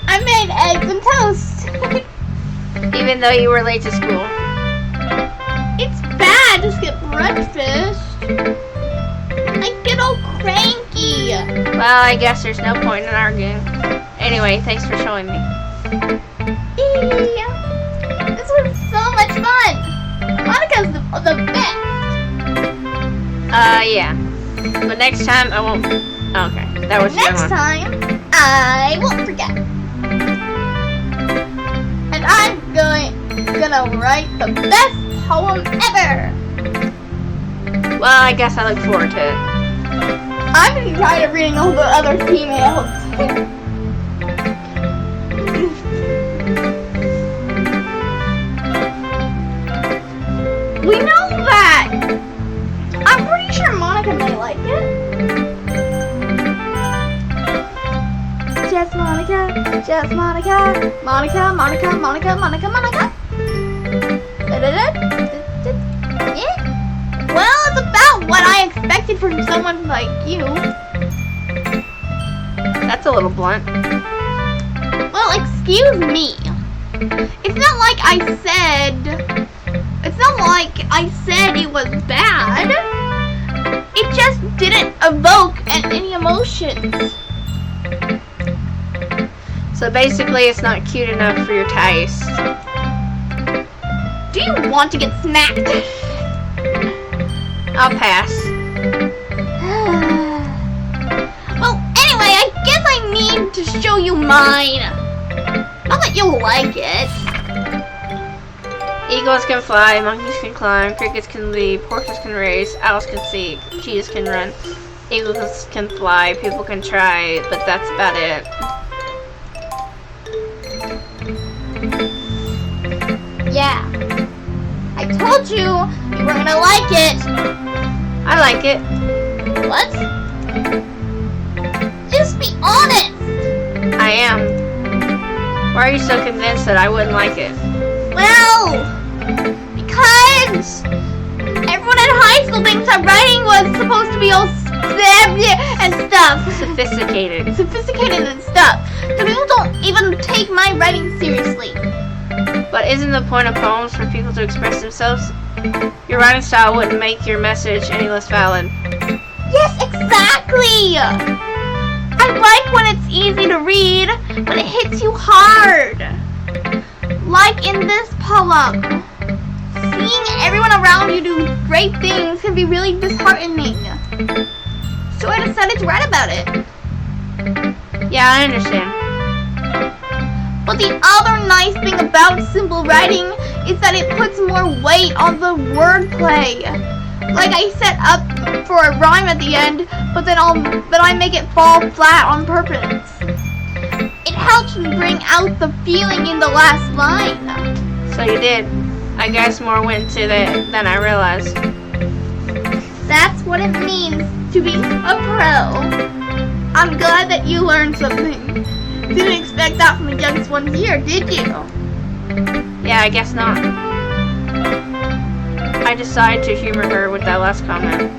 I made eggs and toast. Even though you were late to school. It's bad to skip breakfast. I get all cranky. Well, I guess there's no point in arguing. Anyway, thanks for showing me. This was so much fun. Monica's the best. Yeah. But next time I won't. Okay, that was Next time, I won't forget. And I'm gonna write the best poem ever. Well, I guess I look forward to it. I'm getting tired of reading all the other females. We know that. I'm pretty sure Monica may like it. Just Monica, just Monica, Monica, Monica, Monica, Monica, Monica. Yeah. Well, it's about what I expected from someone like you. That's a little blunt. Well, excuse me. It's not like I said it was bad. It just didn't evoke any emotions. So basically, it's not cute enough for your taste. Do you want to get smacked? I'll pass. Well, anyway, I guess I need to show you mine. Not that you'll like it. Eagles can fly, monkeys can climb, crickets can leap, horses can race, owls can seek, cheetahs can run. Eagles can fly, people can try, but that's about it. Yeah. I told you you were gonna like it. I like it. What? Just be honest. I am. Why are you so convinced that I wouldn't like it? Well, because everyone in high school thinks that writing was supposed to be all and stuff. Sophisticated. And stuff. So people don't even take my writing seriously. But isn't the point of poems for people to express themselves? Your writing style wouldn't make your message any less valid. Yes, exactly. I like when it's easy to read, when it hits you hard. Like in this poem. Seeing everyone around you do great things can be really disheartening. So I decided to write about it. Yeah, I understand. But the other nice thing about simple writing is that it puts more weight on the wordplay. Like I set up for a rhyme at the end, but then I make it fall flat on purpose. It helps bring out the feeling in the last line. So you did. I guess more went into it than I realized. That's what it means to be a pro. I'm glad that you learned something. Didn't expect that from the youngest one here, did you? Yeah, I guess not. I decided to humor her with that last comment.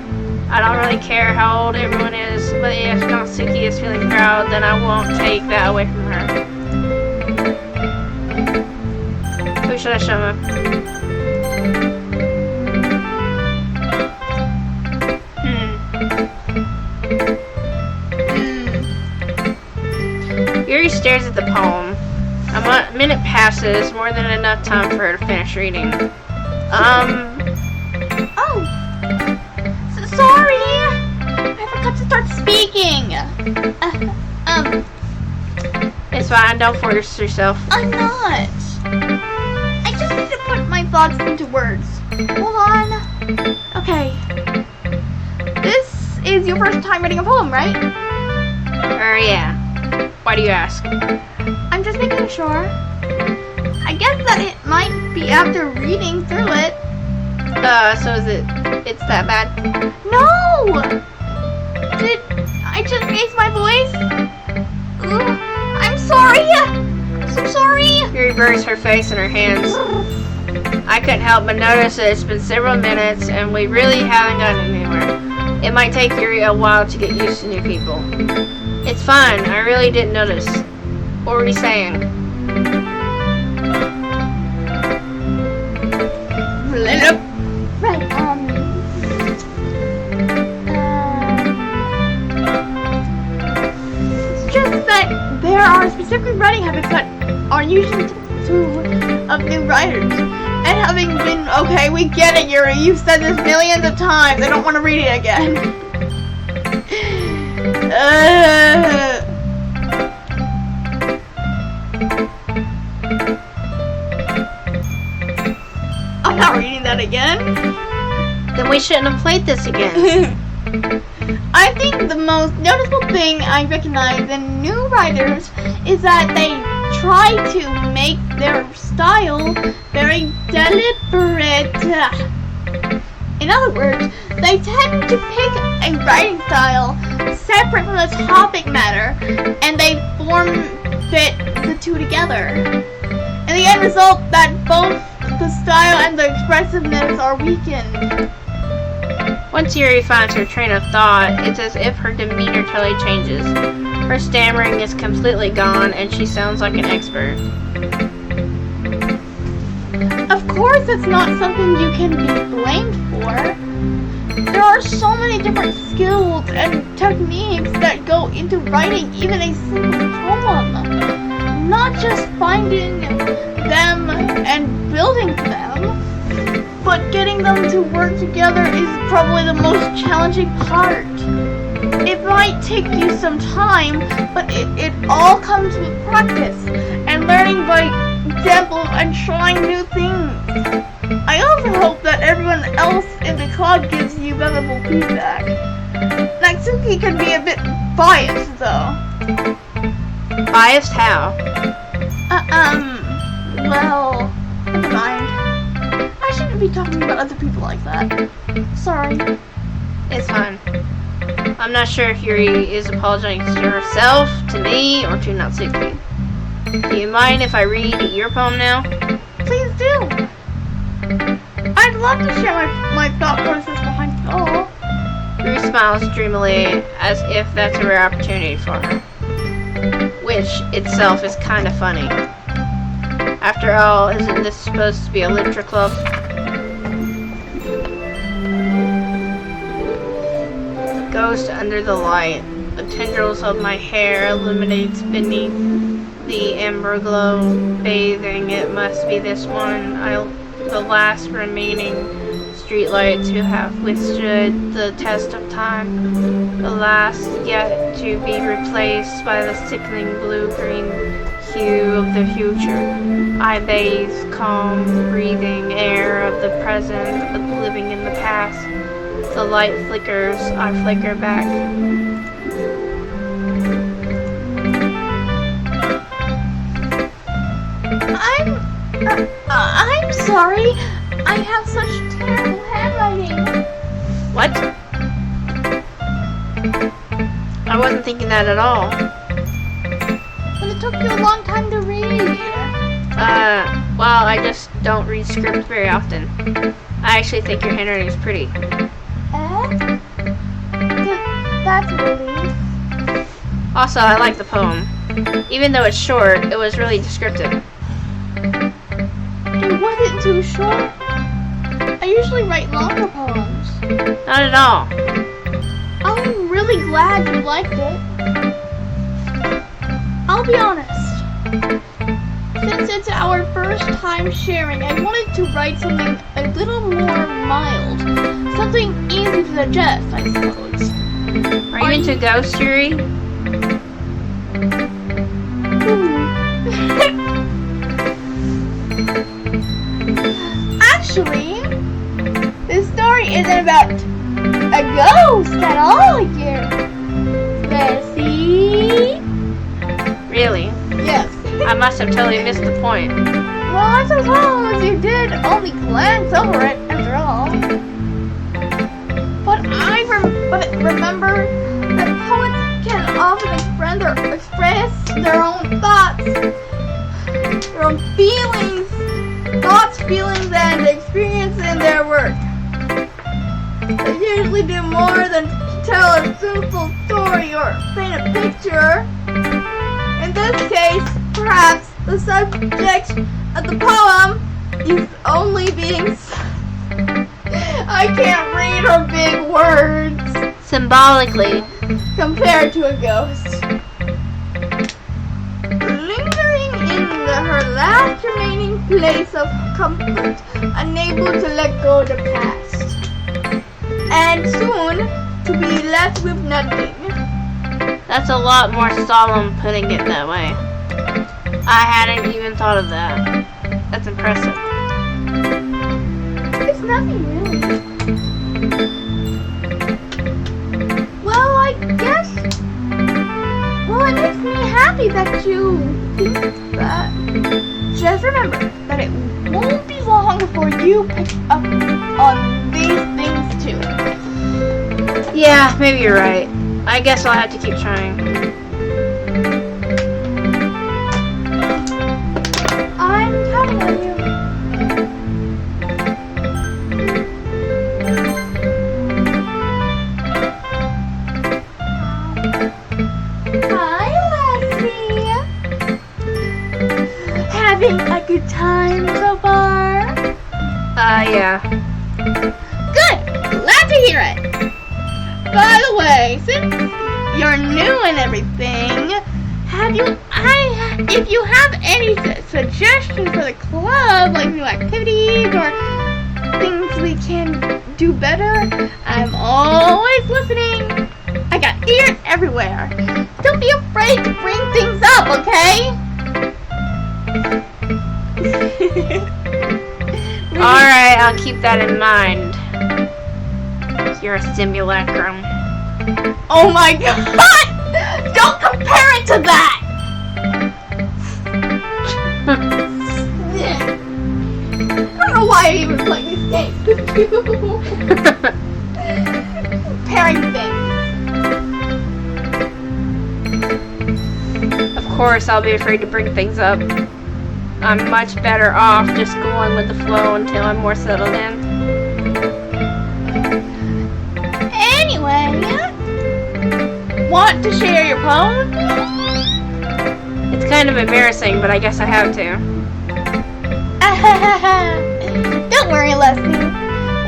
I don't really care how old everyone is, but if Natsuki is feeling proud, then I won't take that away from her. Who should I show him? Yuri stares at the poem. A minute passes, more than enough time for her to finish reading. Oh! Sorry! I forgot to start speaking! It's fine, don't force yourself. I'm not! I just need to put my thoughts into words. Hold on. Okay. This is your first time reading a poem, right? Yeah. Why do you ask? I'm just making sure. I guess that it might be after reading through it. So it's that bad? No! Did I just raise my voice? I'm sorry! I'm so sorry! Yuri buries her face in her hands. I couldn't help but notice that it's been several minutes and we really haven't gotten anywhere. It might take Yuri a while to get used to new people. It's fine, I really didn't notice. What were you saying? Right, it's just that there are specific writing habits that are usually true of new writers. And having been, okay, we get it, Yuri, you've said this millions of times, I don't want to read it again. I'm not reading that again. Then we shouldn't have played this again. I think the most noticeable thing I recognize in new writers is that they try to make their style very deliberate. In other words, they tend to pick a writing style separate from the topic matter, and they form fit the two together. And the end result that both the style and the expressiveness are weakened. Once Yuri finds her train of thought, it's as if her demeanor totally changes. Her stammering is completely gone, and she sounds like an expert. Of course, it's not something you can be blamed for. There are so many different skills and techniques that go into writing even a simple poem. Not just finding them and building them, but getting them to work together is probably the most challenging part. It might take you some time, but it all comes with practice and learning by example and trying new things. I also hope that everyone else in the club gives you valuable feedback. Natsuki can be a bit biased though. Biased how? Well, never mind. I shouldn't be talking about other people like that. Sorry. It's fine. I'm not sure if Yuri is apologizing to herself, to me, or to Natsuki. Do you mind if I read your poem now? Please do. I'd love to share my thought process behind it all. Yuri smiles dreamily, as if that's a rare opportunity for her. Which itself is kind of funny. After all, isn't this supposed to be a literature club? Ghost under the light. The tendrils of my hair illuminates beneath the amber glow. Bathing, it must be this one. The last remaining streetlights who have withstood the test of time. The last yet to be replaced by the sickening blue-green hue of the future. I bathe calm, breathing air of the present, but living in the past. The light flickers, I flicker back. I'm sorry. I have such terrible handwriting. What? I wasn't thinking that at all. But it took you a long time to read. Well, I just don't read scripts very often. I actually think your handwriting is pretty. That's a relief. Also, I like the poem. Even though it's short, it was really descriptive. It wasn't too short. I usually write longer poems. Not at all. I'm really glad you liked it. I'll be honest. Since it's our first time sharing, I wanted to write something a little more mild. Something easy to digest, I suppose. Are you into ghost theory? Actually, this story isn't about a ghost at all here. Let's see. Really? Yes. I must have totally missed the point. Well, I suppose you did only glance over it, after all. But remember that poets can often express their own thoughts, their own feelings, and experiences in their work. They usually do more than tell a simple story or paint a picture. In this case, perhaps the subject of the poem is only being... I can't read her big words. Symbolically. Compared to a ghost. Lingering in her last remaining place of comfort, unable to let go of the past. And soon to be left with nothing. That's a lot more solemn putting it that way. I hadn't even thought of that. That's impressive. It's nothing really. Well, I guess... Well, it makes me happy that you think that. Just remember that it won't be long before you pick up on these things too. Yeah, maybe you're right. I guess I'll have to keep trying. I'm counting on you. Hi, Leslie. Having a good time so far? Yeah. Good. Glad to hear it. By the way, since you're new and everything, if you have any suggestions for the club, like new activities or things we can do better, I'm always listening. I got ears everywhere. Don't be afraid to bring things up, okay? Alright, I'll keep that in mind. You're a simulacrum. Oh my god! Don't compare it to that! I don't know why I even play these games with you. Comparing things. Of course, I'll be afraid to bring things up. I'm much better off just going with the flow until I'm more settled in. Anyway, want to share your poem? It's kind of embarrassing, but I guess I have to. Don't worry, Leslie.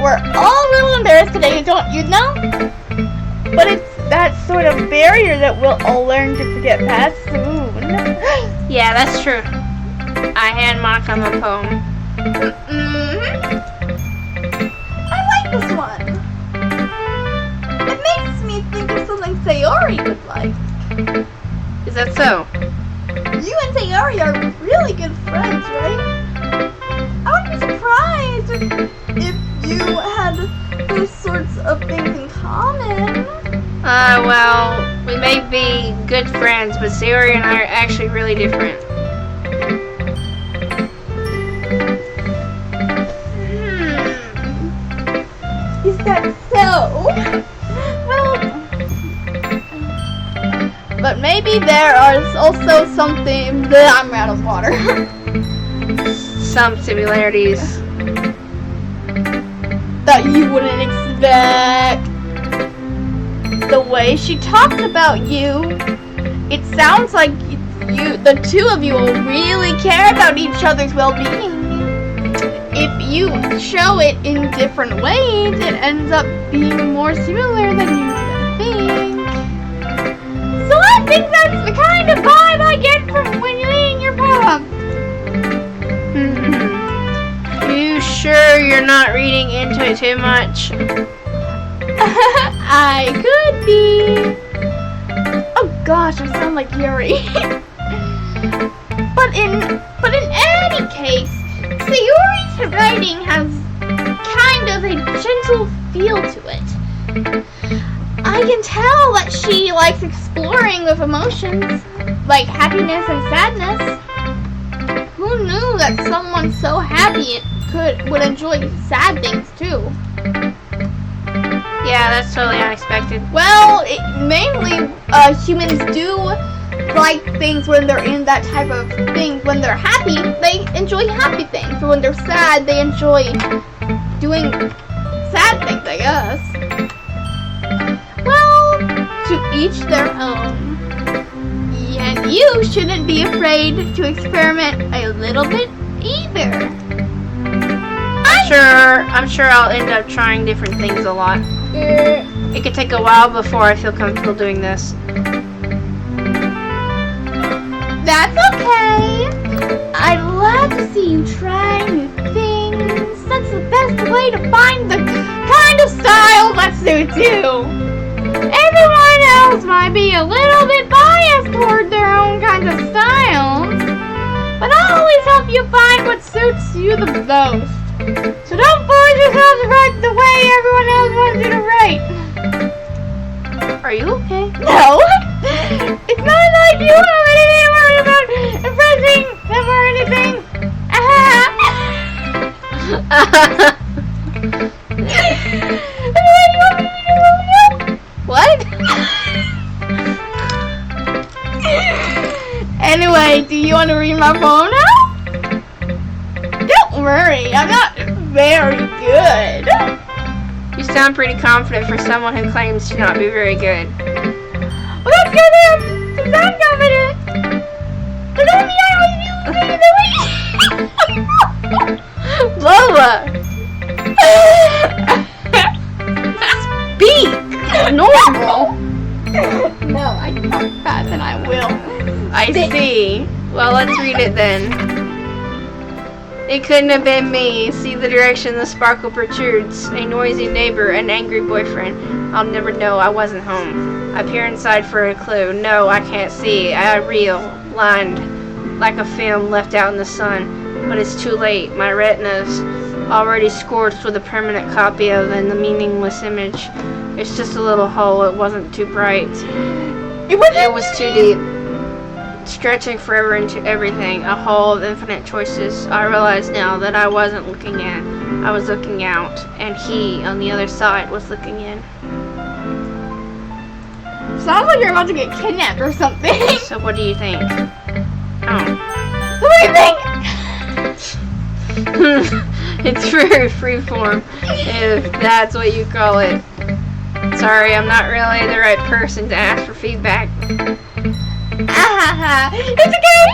We're all a little embarrassed today, don't you know? But it's that sort of barrier that we'll all learn to get past soon. Yeah, that's true. I hand Monica my poem. I like this one. It makes me think of something Sayori would like. Is that so? You and Sayori are really good friends, right? I wouldn't be surprised if you had those sorts of things in common. Well, we may be good friends, but Sayori and I are actually really different. that's so. Well, but maybe there are also something that I'm out of water. Some similarities. That you wouldn't expect. The way she talks about you, it sounds like the two of you will really care about each other's well-being. If you show it in different ways, it ends up being more similar than you think. So I think that's the kind of vibe I get from when you're reading your poem. You sure you're not reading into it too much? I could be. Oh gosh, I sound like Yuri. But in any case, Sayori's writing has kind of a gentle feel to it. I can tell that she likes exploring with emotions, like happiness and sadness. Who knew that someone so happy would enjoy sad things too? Yeah, that's totally unexpected. Well, mainly humans do like things when they're in that type of thing. When they're happy, they enjoy happy things. But when they're sad, they enjoy doing sad things, I guess. Well, to each their own. And you shouldn't be afraid to experiment a little bit either. I'm sure I'll end up trying different things a lot. It could take a while before I feel comfortable doing this. That's okay. I'd love to see you try new things. That's the best way to find the kind of style that suits you. Everyone else might be a little bit biased toward their own kind of styles, but I'll always help you find what suits you the most. So don't force yourself to write the way everyone else wants you to write. Are you okay? No. It's not like you have anything to worry about impressing them or anything. What? Anyway, do you want to read my poem now? Don't worry, I'm not very good. You sound pretty confident for someone who claims to not be very good. Well, that's good to sound confident. But don't mean I always do Lola! Speak! Normal! No, I talk fast and I will. I see. Well, let's read it then. It couldn't have been me. See the direction the sparkle protrudes. A noisy neighbor, an angry boyfriend. I'll never know I wasn't home. I peer inside for a clue. No, I can't see. I reel, blind, like a film left out in the sun. But it's too late. My retina's already scorched with a permanent copy of the meaningless image. It's just a little hole. It wasn't too bright. It was too deep. Stretching forever into everything, a hole of infinite choices. I realize now that I wasn't looking in. I was looking out, and he, on the other side, was looking in. Sounds like you're about to get kidnapped or something. So what do you think? Oh. What do you think? It's very freeform, if that's what you call it. Sorry, I'm not really the right person to ask for feedback. It's okay.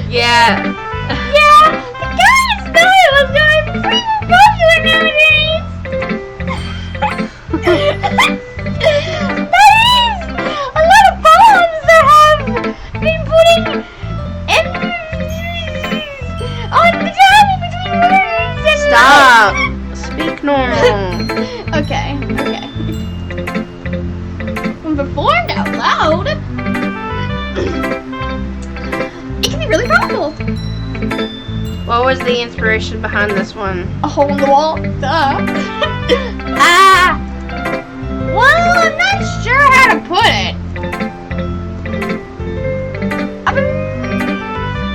Yeah. Yeah, the kind of style of guy is pretty popular nowadays. That is, a lot of poems that have been putting emphasis on the time between words and Stop. Speak normal. Okay. When performed out loud, it can be really powerful. What was the inspiration behind this one? A hole in the wall? Duh. Well, I'm not sure how to put it.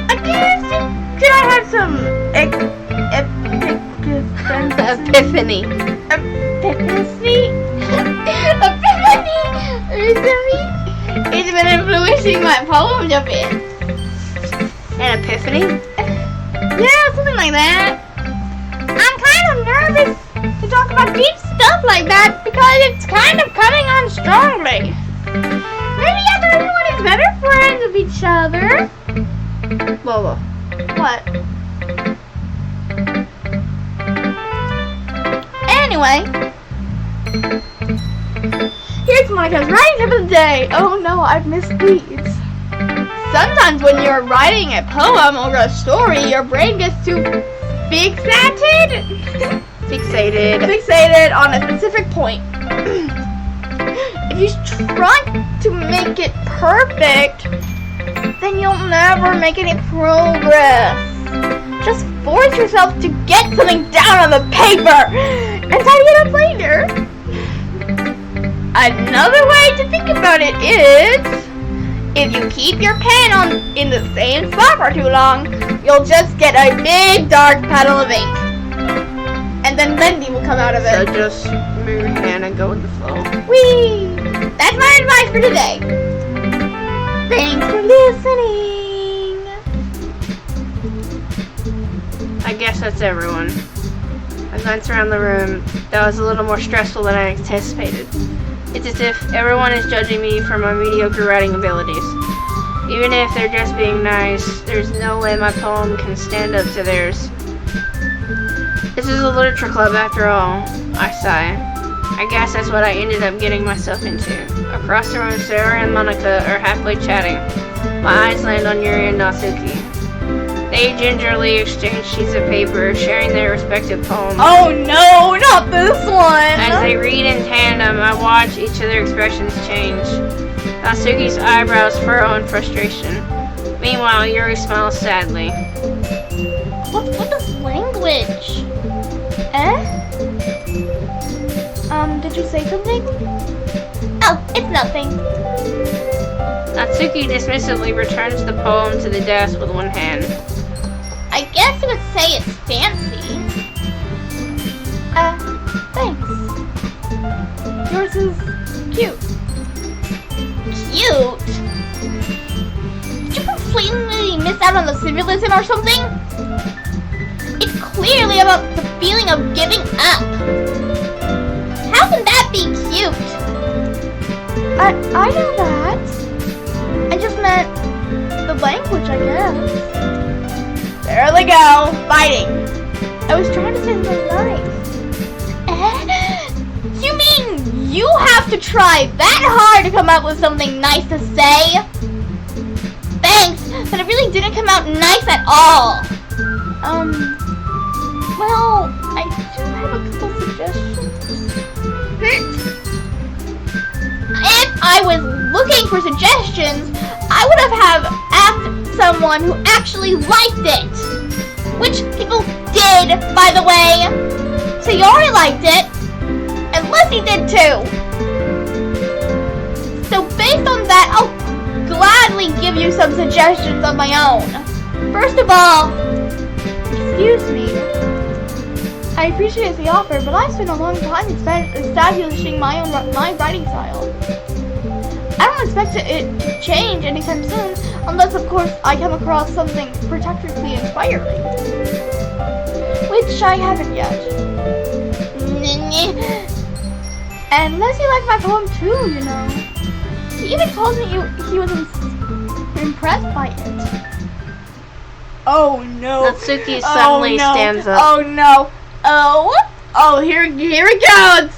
I guess could I have some epic defense? Epiphany. Epiphany? Epiphany recently? It's been influencing my poems a bit. An epiphany? Yeah, something like that. I'm kind of nervous to talk about deep stuff like that because it's kind of coming on strongly. Maybe after everyone is better friends with each other. Lola. What? Anyway, here's Monica's writing tip of the day. Oh no, I've missed these. Sometimes when you're writing a poem or a story, your brain gets too fixated on a specific point. If you try to make it perfect, then you'll never make any progress. Just force yourself to get something down on the paper and tidy it up later. Another way to think about it is, if you keep your pen in the same spot for too long, you'll just get a big dark puddle of ink. And then Bendy will come out of it. So just move your hand and go with the flow. Whee! That's my advice for today. Thanks for listening. I guess that's everyone. I glanced around the room. That was a little more stressful than I anticipated. It's as if everyone is judging me for my mediocre writing abilities. Even if they're just being nice, there's no way my poem can stand up to theirs. This is a literature club after all, I sigh. I guess that's what I ended up getting myself into. Across the room, Sarah and Monica are happily chatting. My eyes land on Yuri and Natsuki. They gingerly exchange sheets of paper, sharing their respective poems. Oh no, not this one! As they read in tandem, I watch each of their expressions change. Natsuki's eyebrows furrow in frustration. Meanwhile, Yuri smiles sadly. What's with this language? Did you say something? Oh, it's nothing. Natsuki dismissively returns the poem to the desk with one hand. I guess you would say it's fancy. Thanks. Yours is cute. Cute? Did you completely miss out on the symbolism or something? It's clearly about the feeling of giving up. How can that be cute? I know that. I just meant the language, I guess. There they go, fighting. I was trying to say something nice. You mean you have to try that hard to come up with something nice to say? Thanks, but it really didn't come out nice at all. Well, I do have a couple suggestions. If I was looking for suggestions, I would have asked someone who actually liked it. Which people did, by the way. Sayori liked it, and Lizzie did too. So based on that, I'll gladly give you some suggestions of my own. First of all, excuse me. I appreciate the offer, but I've spent a long time establishing my writing style. I don't expect it to change anytime soon, unless of course I come across something particularly inspiring. Which I haven't yet. And Leslie liked my poem too, you know. He even told me he was impressed by it. Oh no. Natsuki suddenly stands up. Oh no. Oh, here it goes.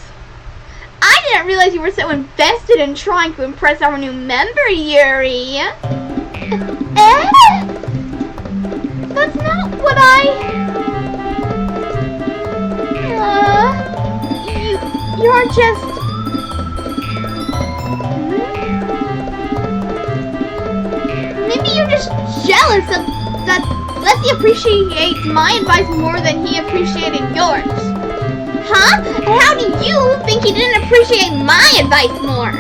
I didn't realize you were so invested in trying to impress our new member, Yuri. That's not what you're just... Maybe you're just jealous that Leslie appreciates my advice more than he appreciated yours. Huh? And how do you think he didn't appreciate my advice more?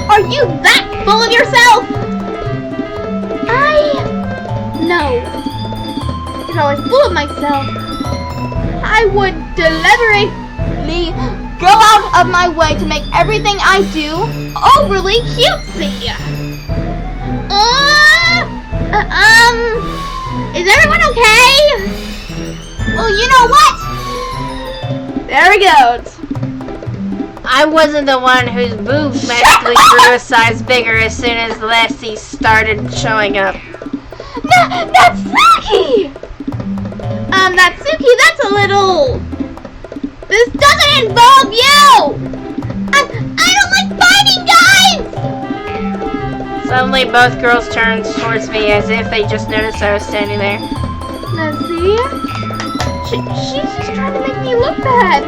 Are you that full of yourself? No. Because I was full of myself. I would deliberately go out of my way to make everything I do overly cutesy. Is everyone okay? Well, you know what? There he goes. I wasn't the one whose boobs magically grew a size bigger as soon as Leslie started showing up. Natsuki! Natsuki, that's a little... This doesn't involve you! I don't like fighting, guys! Suddenly, both girls turned towards me as if they just noticed I was standing there. Leslie? She's just trying to make me look bad.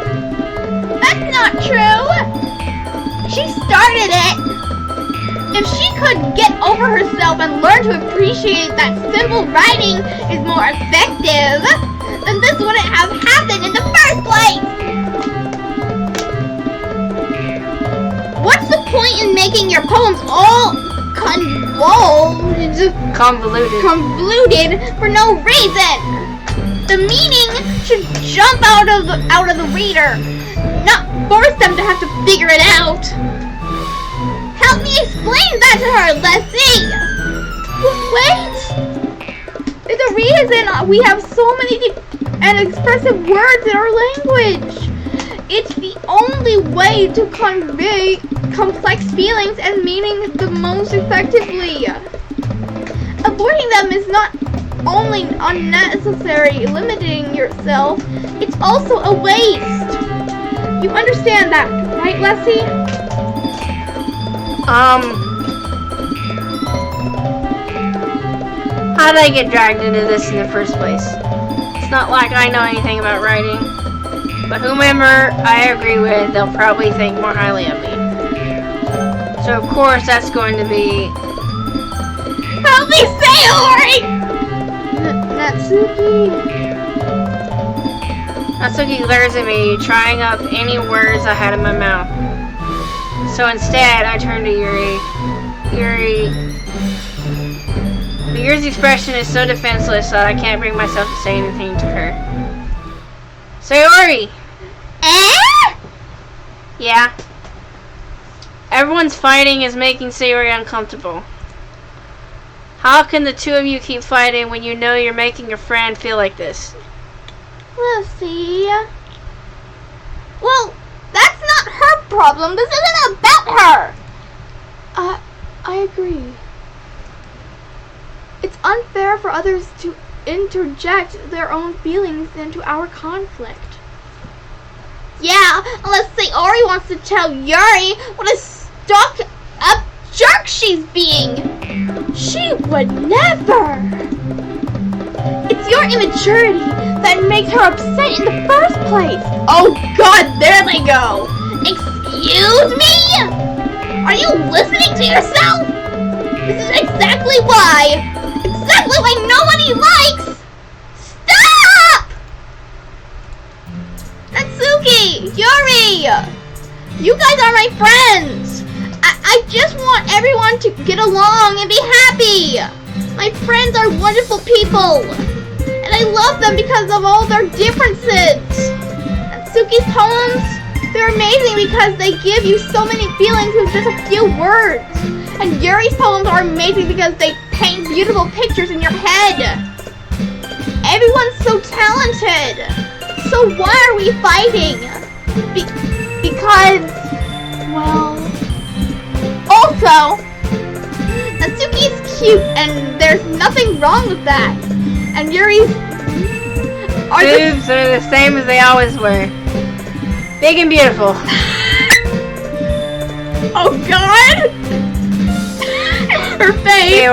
That's not true! She started it! If she could get over herself and learn to appreciate that simple writing is more effective, then this wouldn't have happened in the first place! What's the point in making your poems all convoluted for no reason? The meaning should jump out of the reader, not force them to have to figure it out. Help me explain that to her, Leslie! Wait! There's a reason we have so many deep and expressive words in our language. It's the only way to convey complex feelings and meaning the most effectively. Avoiding them is not only unnecessary, limiting yourself, it's also a waste. You understand that, right, Leslie? How did I get dragged into this in the first place? It's not like I know anything about writing, but whomever I agree with, they'll probably think more highly of me. So of course that's going to be... Help me say it, Ori! Natsuki... Natsuki glares at me, trying up any words I had in my mouth. So instead, I turn to Yuri. Yuri's expression is so defenseless that I can't bring myself to say anything to her. Sayori! Eh? Yeah. Everyone's fighting is making Sayori uncomfortable. How can the two of you keep fighting when you know you're making your friend feel like this? Let's see. Well, that's not her problem. This isn't about her. I agree. It's unfair for others to interject their own feelings into our conflict. Yeah, unless Sayori wants to tell Yuri what a stuck-up jerk she's being. She would never. It's your immaturity that makes her upset in the first place. Oh God, there they go. Excuse me? Are you listening to yourself? This is exactly why nobody likes. Stop! Natsuki, Yuri, you guys are my friends. I just want everyone to get along and be happy. My friends are wonderful people, and I love them because of all their differences. Natsuki's poems, they're amazing because they give you so many feelings with just a few words. And Yuri's poems are amazing because they paint beautiful pictures in your head. Everyone's so talented. So why are we fighting? Because, well... Also, Natsuki's cute and there's nothing wrong with that. And Yuri's... Boobs are the same as they always were. Big and beautiful. Oh God! Her face!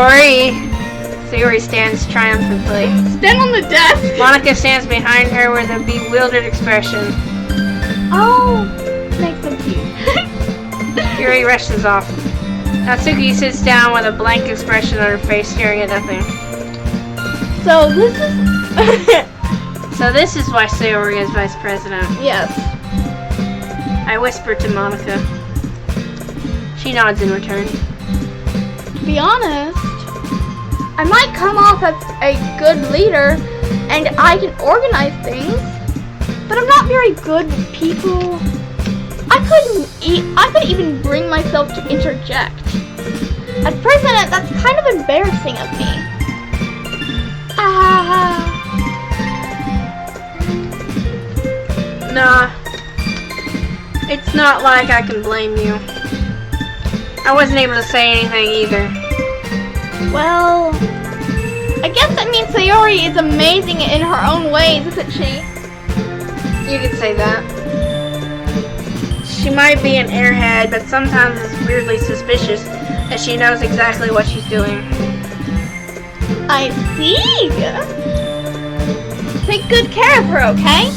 Sayori stands triumphantly. Stand on the desk! Monica stands behind her with a bewildered expression. Oh, makes them cute. Yuri rushes off. Natsuki sits down with a blank expression on her face, staring at nothing. So this is why Sayori is vice president. Yes. I whisper to Monica. She nods in return. To be honest, I might come off as a good leader and I can organize things, but but I'm not very good with people. I couldn't even bring myself to interject. At present, that's kind of embarrassing of me. Nah. It's not like I can blame you. I wasn't able to say anything either. Well, I guess that means Sayori is amazing in her own ways, isn't she? You could say that. She might be an airhead, but sometimes it's weirdly suspicious that she knows exactly what she's doing. I see. Take good care of her, okay?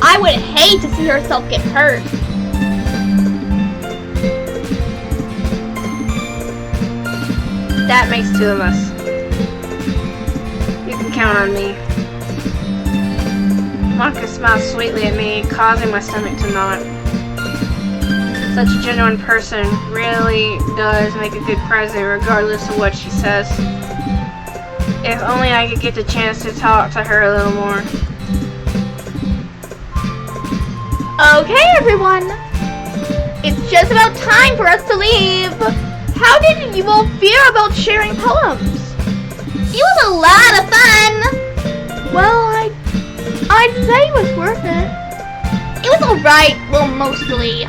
I would hate to see herself get hurt. That makes two of us. You can count on me. Monica smiled sweetly at me, causing my stomach to knot. Such a genuine person really does make a good president regardless of what she says. If only I could get the chance to talk to her a little more. Okay, everyone. It's just about time for us to leave. How did you all feel about sharing poems? It was a lot of fun. Well, I'd say it was worth it. It was alright, well, mostly.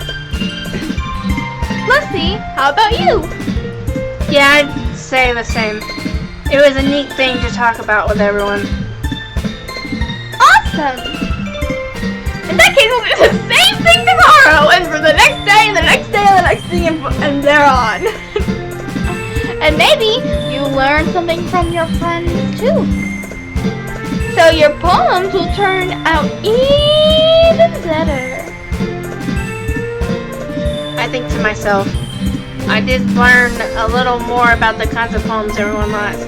Leslie, how about you? Yeah, I'd say the same. It was a neat thing to talk about with everyone. Awesome! In that case, we'll do the same thing tomorrow, and for the next day, and the next day, and the next day, and thereon. And maybe you learn something from your friends, too. So your poems will turn out even better. I think to myself, I did learn a little more about the kinds of poems everyone likes.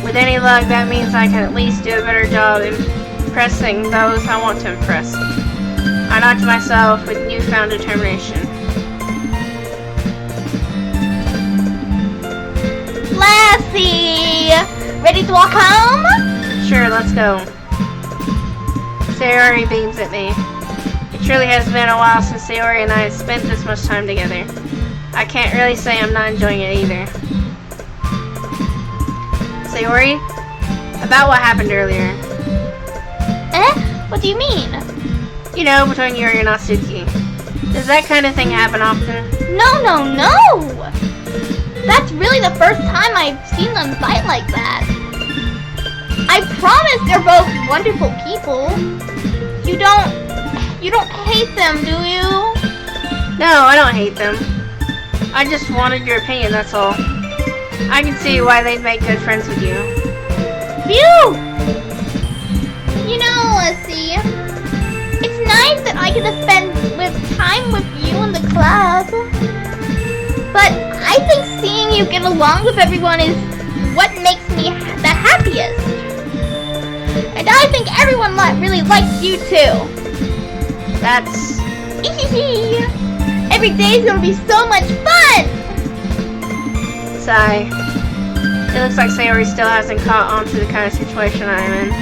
With any luck, that means I can at least do a better job impressing those I want to impress. I nod to myself with newfound determination. Lassie! Ready to walk home? Sure, let's go. Sayori beams at me. It truly has been a while since Sayori and I have spent this much time together. I can't really say I'm not enjoying it either. Sayori, about what happened earlier. What do you mean? You know, between you and Natsuki. Does that kind of thing happen often? No! That's really the first time I've seen them fight like that. I promise they're both wonderful people. You don't hate them, do you? No, I don't hate them. I just wanted your opinion, that's all. I can see why they'd make good friends with you. Phew! You know, Leslie, it's nice that I get to spend time with you in the club. But I think seeing you get along with everyone is what makes me the happiest. And I think everyone really likes you too. That's... Every day is gonna be so much fun! Sigh. It looks like Sayori still hasn't caught on to the kind of situation I'm in.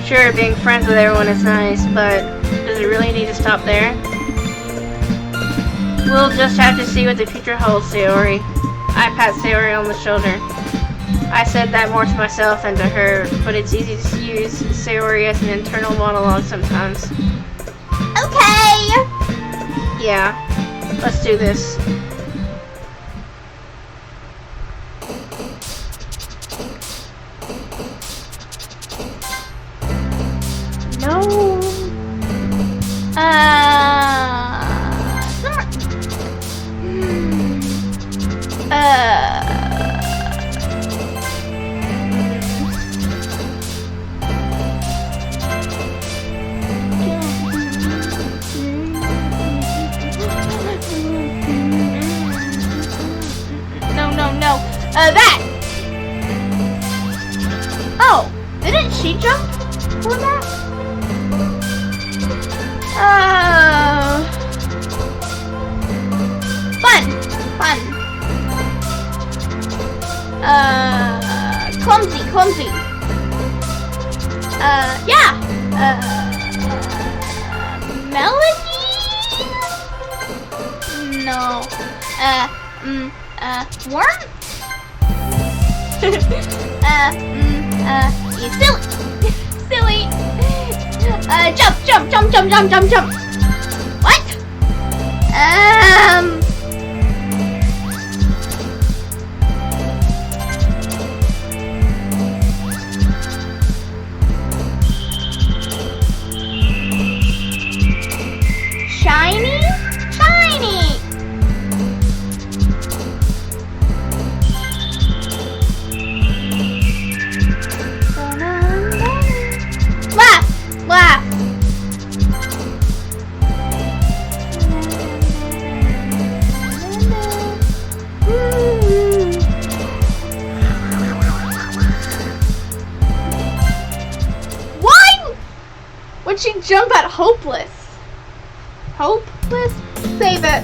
Sure, being friends with everyone is nice, but does it really need to stop there? We'll just have to see what the future holds, Sayori. I pat Sayori on the shoulder. I said that more to myself than to her, but it's easy to use Sayori as an internal monologue sometimes. Okay! Yeah, let's do this. No. No. That! Oh, didn't she jump for that? Fun. Clumsy. Yeah. Melody? No. Worm? You silly. Silly. Jump. What? Shiny? Laugh. Why would she jump at hopeless? Hopeless? Save it.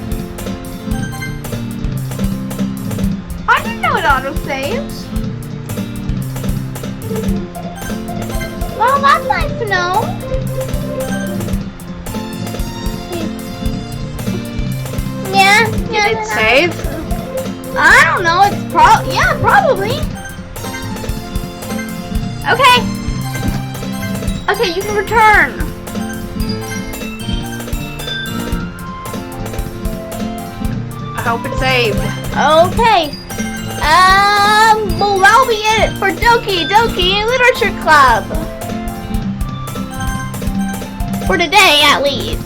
I didn't know it auto-saves. Well, that's nice to know. Yeah. Did it save? I don't know. It's probably. Okay, you can return. I hope it saved. Okay. Well, that'll be it for Doki Literature Club. For today, at least.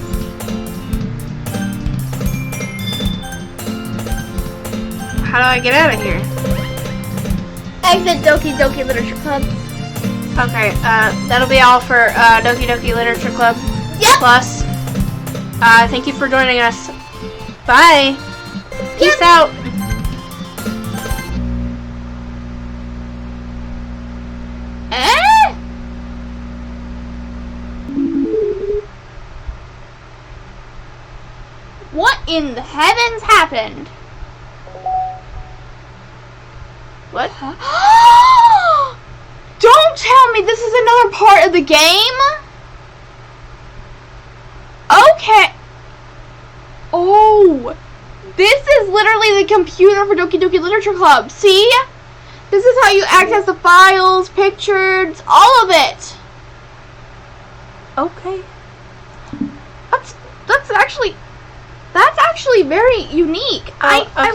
How do I get out of here? Exit Doki Literature Club. Okay, that'll be all for Doki Literature Club. Yep. Plus, thank you for joining us. Bye. Peace out. What in the heavens happened? What? Don't tell me this is another part of the game? Okay. Oh. This is literally the computer for Doki Literature Club. See? This is how you access the files, pictures, all of it. Okay. That's actually very unique. Okay.